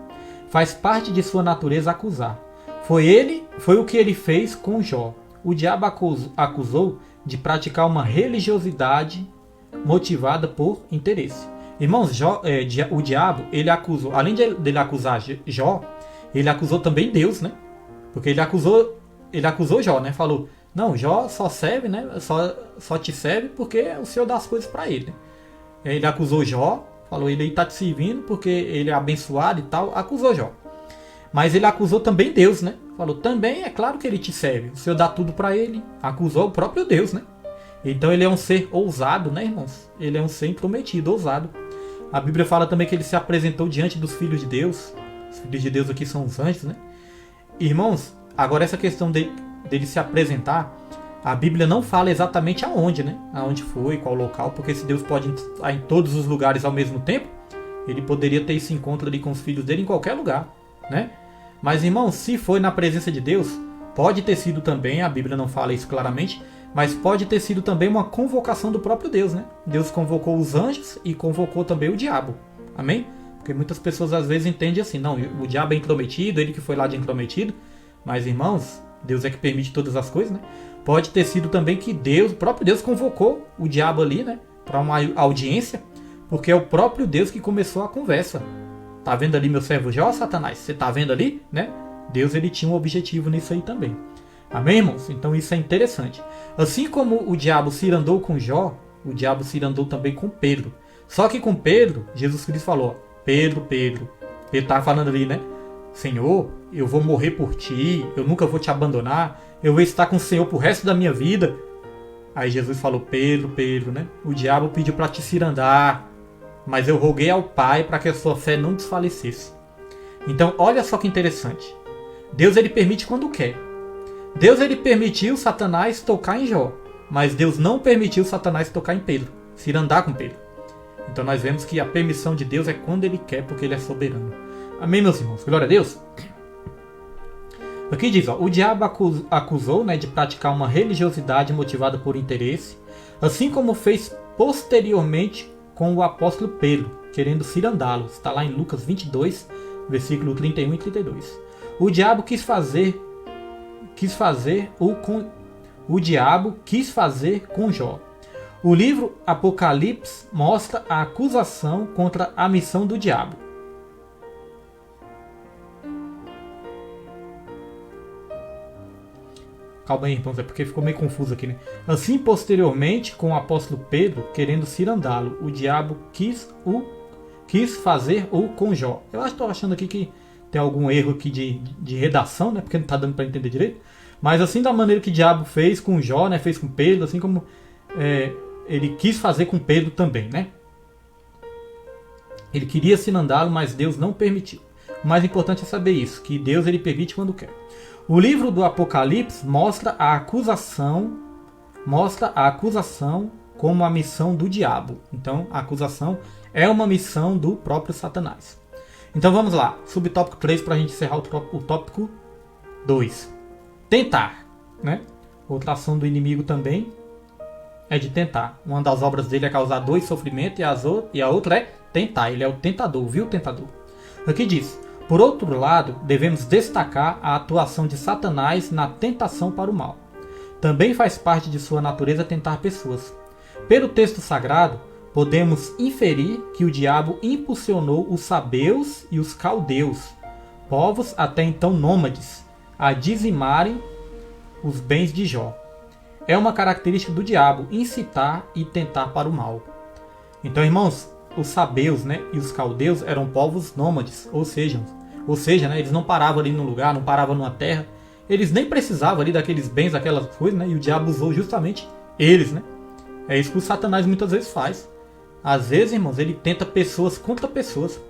S1: Faz parte de sua natureza acusar. Foi o que ele fez com Jó. O diabo acusou de praticar uma religiosidade motivada por interesse. Irmãos, o diabo, ele acusou, além dele acusar Jó, ele acusou também Deus, né? Porque ele acusou Jó, né? Falou, não, Jó só serve, né? Só te serve porque o Senhor dá as coisas para ele. Ele acusou Jó, falou, ele está te servindo porque ele é abençoado e tal, acusou Jó. Mas ele acusou também Deus, né? Falou, também é claro que ele te serve, o Senhor dá tudo para ele. Acusou o próprio Deus, né? Então ele é um ser ousado, né, irmãos? Ele é um ser intrometido, ousado. A Bíblia fala também que ele se apresentou diante dos filhos de Deus. Os filhos de Deus aqui são os anjos, né? Irmãos, agora essa questão dele se apresentar, a Bíblia não fala exatamente aonde, né? Aonde foi, qual local, porque se Deus pode estar em todos os lugares ao mesmo tempo, ele poderia ter esse encontro ali com os filhos dele em qualquer lugar, né? Mas, irmãos, se foi na presença de Deus, pode ter sido também, a Bíblia não fala isso claramente, mas pode ter sido também uma convocação do próprio Deus, né? Deus convocou os anjos e convocou também o diabo. Amém? Porque muitas pessoas às vezes entendem assim, não, o diabo é intrometido, ele que foi lá de intrometido. Mas, irmãos, Deus é que permite todas as coisas, né? Pode ter sido também que Deus, o próprio Deus convocou o diabo ali, né? Para uma audiência, porque é o próprio Deus que começou a conversa. Tá vendo ali meu servo Jó, Satanás? Você tá vendo ali, né? Deus, ele tinha um objetivo nisso aí também. Amém, irmãos? Então isso é interessante. Assim como o diabo se irandou com Jó, o diabo se irandou também com Pedro. Só que com Pedro, Jesus Cristo falou, Pedro estava falando ali, né? Senhor, eu vou morrer por ti, eu nunca vou te abandonar, eu vou estar com o Senhor pro resto da minha vida. Aí Jesus falou, Pedro, né? O diabo pediu para te cirandar, mas eu roguei ao Pai para que a sua fé não desfalecesse. Então, olha só que interessante. Deus, ele permite quando quer. Deus, ele permitiu Satanás tocar em Jó, mas Deus não permitiu Satanás tocar em Pedro, cirandar com Pedro. Então nós vemos que a permissão de Deus é quando ele quer, porque ele é soberano. Amém, meus irmãos? Glória a Deus. Aqui diz, ó, o diabo acusou, né, de praticar uma religiosidade motivada por interesse, assim como fez posteriormente com o apóstolo Pedro, querendo cirandá-lo. Está lá em Lucas 22, versículo 31 e 32. O diabo quis fazer com Jó. O livro Apocalipse mostra a acusação contra a missão do diabo. Calma aí, irmãos, é porque ficou meio confuso aqui, né? Assim, posteriormente, com o apóstolo Pedro querendo cirandá-lo, o diabo quis fazer o com Jó. Eu estou achando aqui que tem algum erro aqui de redação, né? Porque não está dando para entender direito. Mas assim, da maneira que o diabo fez com Jó, né? Fez com Pedro, assim como ele quis fazer com Pedro também, né? Ele queria cirandá-lo, mas Deus não permitiu. O mais importante é saber isso, que Deus, ele permite quando quer. O livro do Apocalipse mostra a acusação como a missão do diabo. Então, a acusação é uma missão do próprio Satanás. Então vamos lá, subtópico 3 para a gente encerrar o tópico 2. Tentar, né? Outra ação do inimigo também é de tentar. Uma das obras dele é causar dor e sofrimento e a outra é tentar. Ele é o tentador, viu, tentador? Aqui diz, por outro lado, devemos destacar a atuação de Satanás na tentação para o mal. Também faz parte de sua natureza tentar pessoas. Pelo texto sagrado, podemos inferir que o diabo impulsionou os sabeus e os caldeus, povos até então nômades, a dizimarem os bens de Jó. É uma característica do diabo incitar e tentar para o mal. Então, irmãos, os sabeus, né, e os caldeus eram povos nômades, ou seja, né, eles não paravam ali num lugar, não paravam numa terra, eles nem precisavam ali daqueles bens, daquelas coisas, né, e o diabo usou justamente eles, né. É isso que o Satanás muitas vezes faz. Às vezes, irmãos, ele tenta pessoas contra pessoas.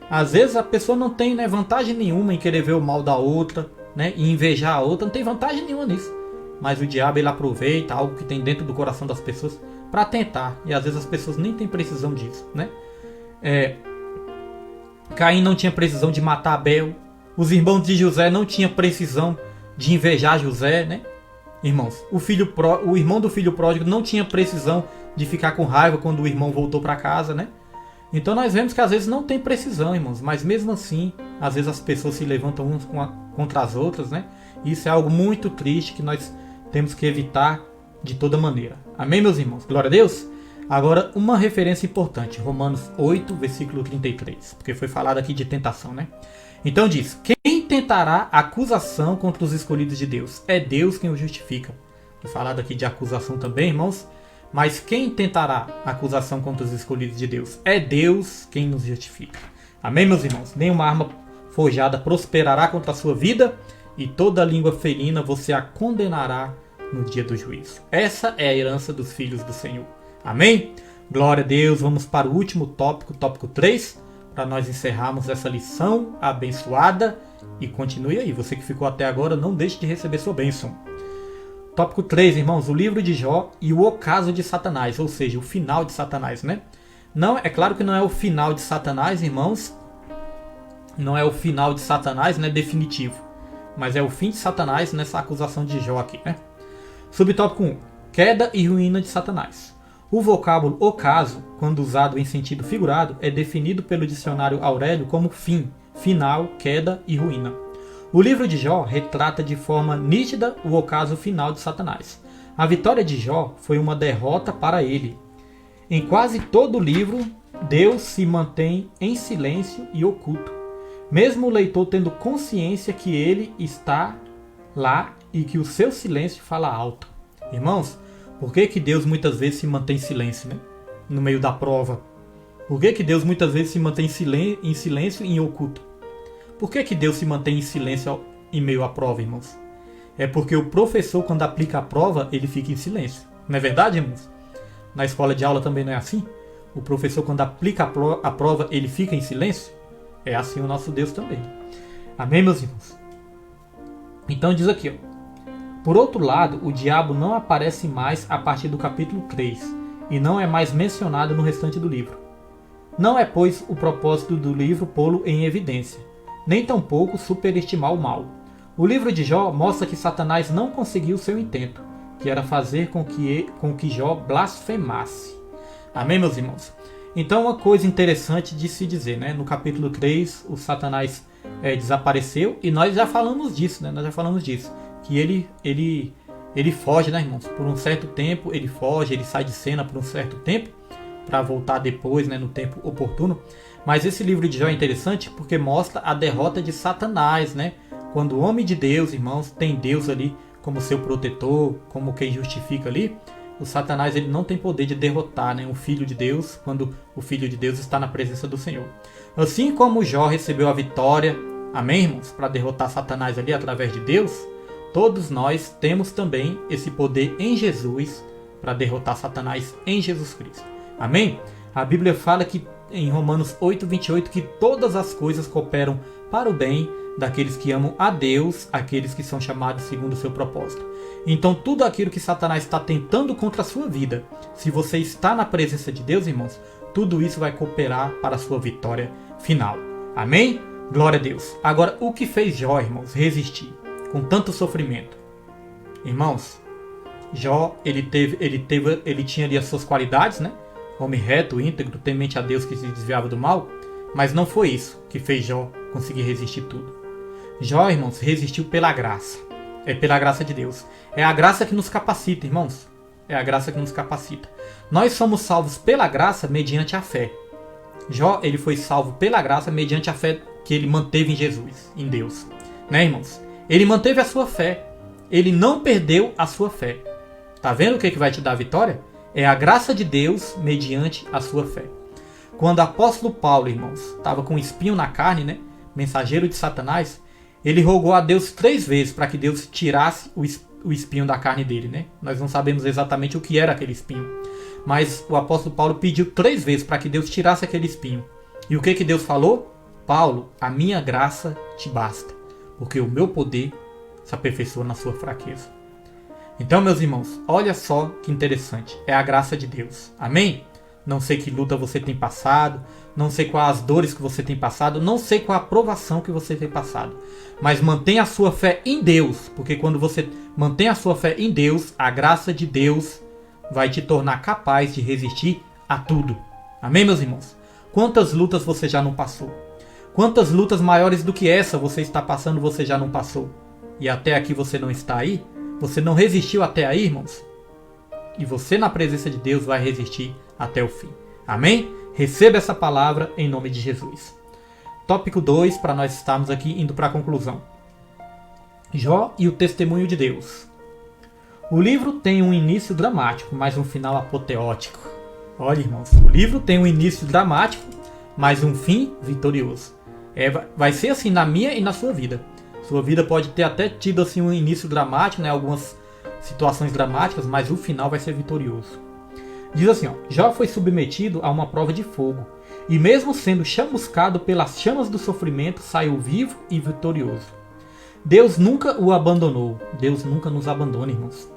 S1: Às vezes a pessoa não tem, né, vantagem nenhuma em querer ver o mal da outra, né, e invejar a outra, não tem vantagem nenhuma nisso. Mas o diabo, ele aproveita algo que tem dentro do coração das pessoas para tentar. E às vezes as pessoas nem têm precisão disso, né? Caim não tinha precisão de matar Abel. Os irmãos de José não tinham precisão de invejar José, né? Irmãos, o irmão do filho pródigo não tinha precisão de ficar com raiva quando o irmão voltou para casa, né? Então nós vemos que às vezes não tem precisão, irmãos, mas mesmo assim, às vezes as pessoas se levantam umas contra as outras, né? Isso é algo muito triste que nós temos que evitar de toda maneira. Amém, meus irmãos? Glória a Deus. Agora, uma referência importante, Romanos 8, versículo 33, porque foi falado aqui de tentação, né? Então diz, quem tentará acusação contra os escolhidos de Deus? É Deus quem o justifica. Foi falado aqui de acusação também, irmãos. Mas quem tentará acusação contra os escolhidos de Deus? É Deus quem nos justifica. Amém, meus irmãos? Nenhuma arma forjada prosperará contra a sua vida, e toda língua ferina você a condenará no dia do juízo. Essa é a herança dos filhos do Senhor. Amém? Glória a Deus. Vamos para o último tópico, tópico 3, para nós encerrarmos essa lição abençoada. E continue aí. Você que ficou até agora, não deixe de receber sua bênção. Tópico 3, irmãos, o livro de Jó e o ocaso de Satanás, ou seja, o final de Satanás, né? Não, é claro que não é o final de Satanás, irmãos. Não é o final de Satanás, né, definitivo. Mas é o fim de Satanás nessa acusação de Jó aqui, né? Subtópico 1, queda e ruína de Satanás. O vocábulo ocaso, quando usado em sentido figurado, é definido pelo dicionário Aurélio como fim, final, queda e ruína. O livro de Jó retrata de forma nítida o ocaso final de Satanás. A vitória de Jó foi uma derrota para ele. Em quase todo o livro, Deus se mantém em silêncio e oculto, mesmo o leitor tendo consciência que ele está lá e que o seu silêncio fala alto. Irmãos, por que Deus muitas vezes se mantém em silêncio, né? No meio da prova? Por que Deus muitas vezes se mantém em silêncio e em oculto? Por que Deus se mantém em silêncio em meio à prova, irmãos? É porque o professor, quando aplica a prova, ele fica em silêncio. Não é verdade, irmãos? Na escola de aula também não é assim? O professor, quando aplica a prova, ele fica em silêncio? É assim o nosso Deus também. Amém, meus irmãos? Então diz aqui, ó. Por outro lado, o diabo não aparece mais a partir do capítulo 3 e não é mais mencionado no restante do livro. Não é, pois, o propósito do livro pô-lo em evidência, nem tampouco superestimar o mal. O livro de Jó mostra que Satanás não conseguiu seu intento, que era fazer com que Jó blasfemasse. Amém, meus irmãos? Então, uma coisa interessante de se dizer, né? No capítulo 3, o Satanás desapareceu e nós já falamos disso, né? Nós já falamos disso. Que ele foge, né, irmãos? Por um certo tempo ele foge, ele sai de cena por um certo tempo, para voltar depois, né, no tempo oportuno. Mas esse livro de Jó é interessante porque mostra a derrota de Satanás, né? Quando o homem de Deus, irmãos, tem Deus ali como seu protetor, como quem justifica ali, o Satanás ele não tem poder de derrotar, né, o Filho de Deus, quando o Filho de Deus está na presença do Senhor. Assim como Jó recebeu a vitória, amém, irmãos, para derrotar Satanás ali através de Deus, todos nós temos também esse poder em Jesus para derrotar Satanás em Jesus Cristo. Amém? A Bíblia fala que em Romanos 8:28 que todas as coisas cooperam para o bem daqueles que amam a Deus, aqueles que são chamados segundo o seu propósito. Então tudo aquilo que Satanás está tentando contra a sua vida, se você está na presença de Deus, irmãos, tudo isso vai cooperar para a sua vitória final. Amém? Glória a Deus. Agora, o que fez Jó, irmãos, resistir com tanto sofrimento? Irmãos, Jó, ele tinha ali as suas qualidades, né? Homem reto, íntegro, temente a Deus, que se desviava do mal. Mas não foi isso que fez Jó conseguir resistir tudo. Jó, irmãos, resistiu pela graça. É pela graça de Deus. É a graça que nos capacita, irmãos. É a graça que nos capacita. Nós somos salvos pela graça mediante a fé. Jó, ele foi salvo pela graça mediante a fé que ele manteve em Jesus, em Deus. Né, irmãos? Ele manteve a sua fé. Ele não perdeu a sua fé. Tá vendo o que vai te dar a vitória? É a graça de Deus mediante a sua fé. Quando o apóstolo Paulo, irmãos, estava com um espinho na carne, né? Mensageiro de Satanás, ele rogou a Deus 3 vezes para que Deus tirasse o espinho da carne dele, né? Nós não sabemos exatamente o que era aquele espinho. Mas o apóstolo Paulo pediu 3 vezes para que Deus tirasse aquele espinho. E o que Deus falou? Paulo, a minha graça te basta, porque o meu poder se aperfeiçoa na sua fraqueza. Então, meus irmãos, olha só que interessante. É a graça de Deus. Amém? Não sei que luta você tem passado, não sei quais as dores que você tem passado, não sei qual a provação que você tem passado. Mas mantenha a sua fé em Deus, porque quando você mantém a sua fé em Deus, a graça de Deus vai te tornar capaz de resistir a tudo. Amém, meus irmãos? Quantas lutas você já não passou? Quantas lutas maiores do que essa você está passando, você já não passou? E até aqui você não está aí? Você não resistiu até aí, irmãos? e você na presença de Deus vai resistir até o fim. Amém? Receba essa palavra em nome de Jesus. Tópico 2, para nós estarmos aqui indo para a conclusão. Jó e o testemunho de Deus. O livro tem um início dramático, mas um final apoteótico. Olha, irmãos, o livro tem um início dramático, mas um fim vitorioso. Vai ser assim na minha e na sua vida. Sua vida pode ter até tido assim um início dramático, né, algumas situações dramáticas, mas o final vai ser vitorioso. Diz assim, ó, Jó foi submetido a uma prova de fogo, e mesmo sendo chamuscado pelas chamas do sofrimento, saiu vivo e vitorioso. Deus nunca o abandonou. Deus nunca nos abandona, irmãos.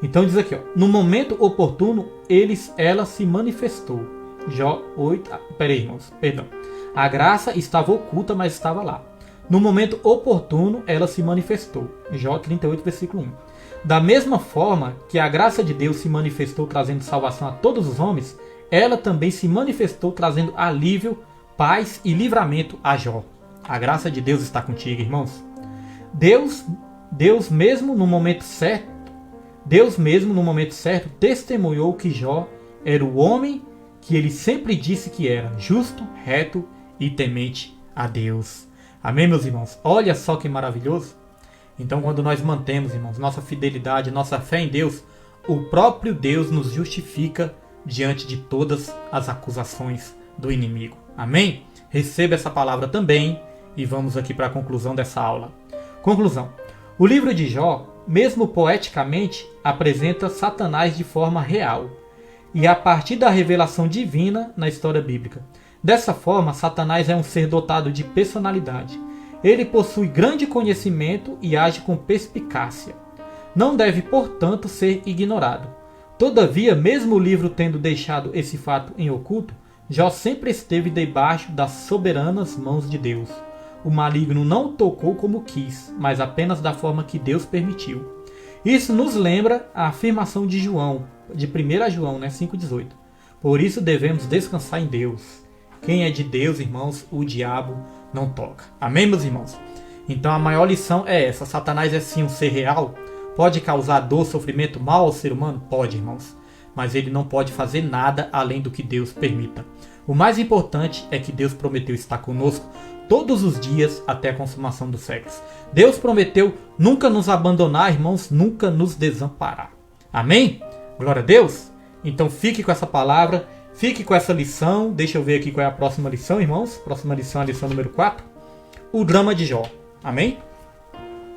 S1: Então diz aqui, ó, no momento oportuno, ela se manifestou. Jó 8, irmãos, perdão. A graça estava oculta, mas estava lá. No momento oportuno, ela se manifestou. Jó 38, versículo 1. Da mesma forma que a graça de Deus se manifestou trazendo salvação a todos os homens, ela também se manifestou trazendo alívio, paz e livramento a Jó. A graça de Deus está contigo, irmãos. Deus mesmo no momento certo, testemunhou que Jó era o homem que ele sempre disse que era, justo, reto e temente a Deus. Amém, meus irmãos? Olha só que maravilhoso. Então, quando nós mantemos, irmãos, nossa fidelidade, nossa fé em Deus, o próprio Deus nos justifica diante de todas as acusações do inimigo. Amém? Receba essa palavra também e vamos aqui para a conclusão dessa aula. Conclusão. O livro de Jó, mesmo poeticamente, apresenta Satanás de forma real e a partir da revelação divina na história bíblica. Dessa forma, Satanás é um ser dotado de personalidade. Ele possui grande conhecimento e age com perspicácia. Não deve, portanto, ser ignorado. Todavia, mesmo o livro tendo deixado esse fato em oculto, Jó sempre esteve debaixo das soberanas mãos de Deus. O maligno não o tocou como quis, mas apenas da forma que Deus permitiu. Isso nos lembra a afirmação de João, de 1 João 5,18. Por isso devemos descansar em Deus. Quem é de Deus, irmãos, o diabo não toca. Amém, meus irmãos? Então a maior lição é essa. Satanás é sim um ser real? Pode causar dor, sofrimento, mal ao ser humano? Pode, irmãos. Mas ele não pode fazer nada além do que Deus permita. O mais importante é que Deus prometeu estar conosco todos os dias até a consumação dos séculos. Deus prometeu nunca nos abandonar, irmãos, nunca nos desamparar. Amém? Glória a Deus? Então fique com essa palavra. Fique com essa lição. Deixa eu ver aqui qual é a próxima lição, irmãos. Próxima lição é a lição número 4. O drama de Jó. Amém?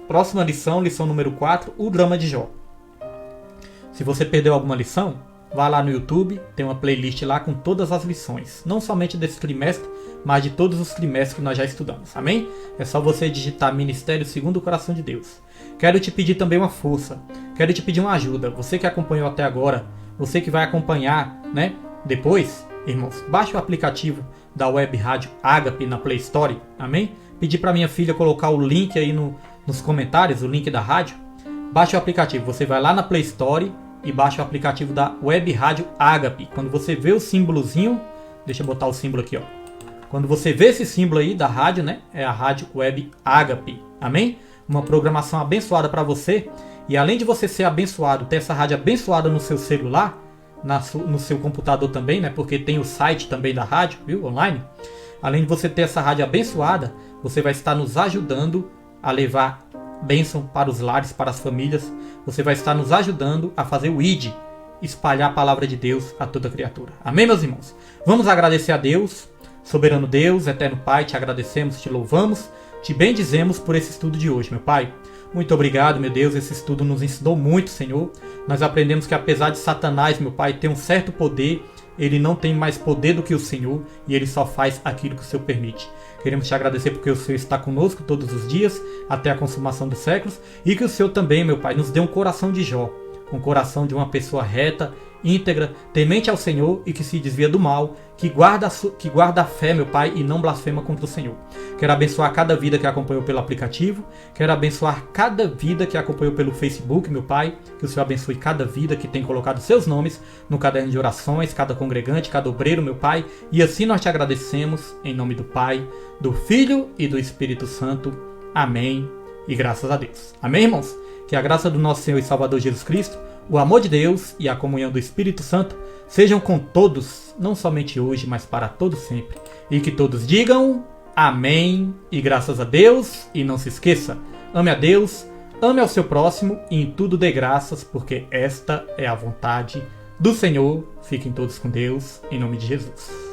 S1: Próxima lição, lição número 4. O drama de Jó. Se você perdeu alguma lição, vá lá no YouTube. Tem uma playlist lá com todas as lições. Não somente desse trimestre, mas de todos os trimestres que nós já estudamos. Amém? É só você digitar Ministério Segundo o Coração de Deus. Quero te pedir também uma força. Quero te pedir uma ajuda. Você que acompanhou até agora, você que vai acompanhar, né? Depois, irmãos, baixe o aplicativo da Web Rádio Ágape na Play Store, amém? Pedi para minha filha colocar o link aí nos comentários, o link da rádio. Baixe o aplicativo, você vai lá na Play Store e baixa o aplicativo da Web Rádio Ágape. Quando você vê o símbolozinho, deixa eu botar o símbolo aqui, ó. Quando você vê esse símbolo aí da rádio, né? É a Rádio Web Ágape, amém? Uma programação abençoada para você. E além de você ser abençoado, ter essa rádio abençoada no seu celular, no seu computador também, né? Porque tem o site também da rádio, viu? Online. Além de você ter essa rádio abençoada, você vai estar nos ajudando a levar bênção para os lares, para as famílias. Você vai estar nos ajudando a fazer o ID, espalhar a palavra de Deus a toda criatura. Amém, meus irmãos? Vamos agradecer a Deus, soberano Deus, eterno Pai, te agradecemos, te louvamos, te bendizemos por esse estudo de hoje, meu Pai. Muito obrigado, meu Deus, esse estudo nos ensinou muito, Senhor. Nós aprendemos que apesar de Satanás, meu Pai, ter um certo poder, ele não tem mais poder do que o Senhor e ele só faz aquilo que o Senhor permite. Queremos te agradecer porque o Senhor está conosco todos os dias, até a consumação dos séculos, e que o Senhor também, meu Pai, nos dê um coração de Jó, um coração de uma pessoa reta, íntegra, temente ao Senhor e que se desvia do mal, que guarda a fé, meu Pai, e não blasfema contra o Senhor. Quero abençoar cada vida que acompanhou pelo aplicativo, quero abençoar cada vida que acompanhou pelo Facebook, meu Pai, que o Senhor abençoe cada vida que tem colocado seus nomes no caderno de orações, cada congregante, cada obreiro, meu Pai, e assim nós te agradecemos, em nome do Pai, do Filho e do Espírito Santo. Amém e graças a Deus. Amém, irmãos? Que a graça do nosso Senhor e Salvador Jesus Cristo, O amor de Deus e a comunhão do Espírito Santo sejam com todos, não somente hoje, mas para todos sempre. E que todos digam amém e graças a Deus. E não se esqueça, ame a Deus, ame ao seu próximo e em tudo dê graças, porque esta é a vontade do Senhor. Fiquem todos com Deus, em nome de Jesus.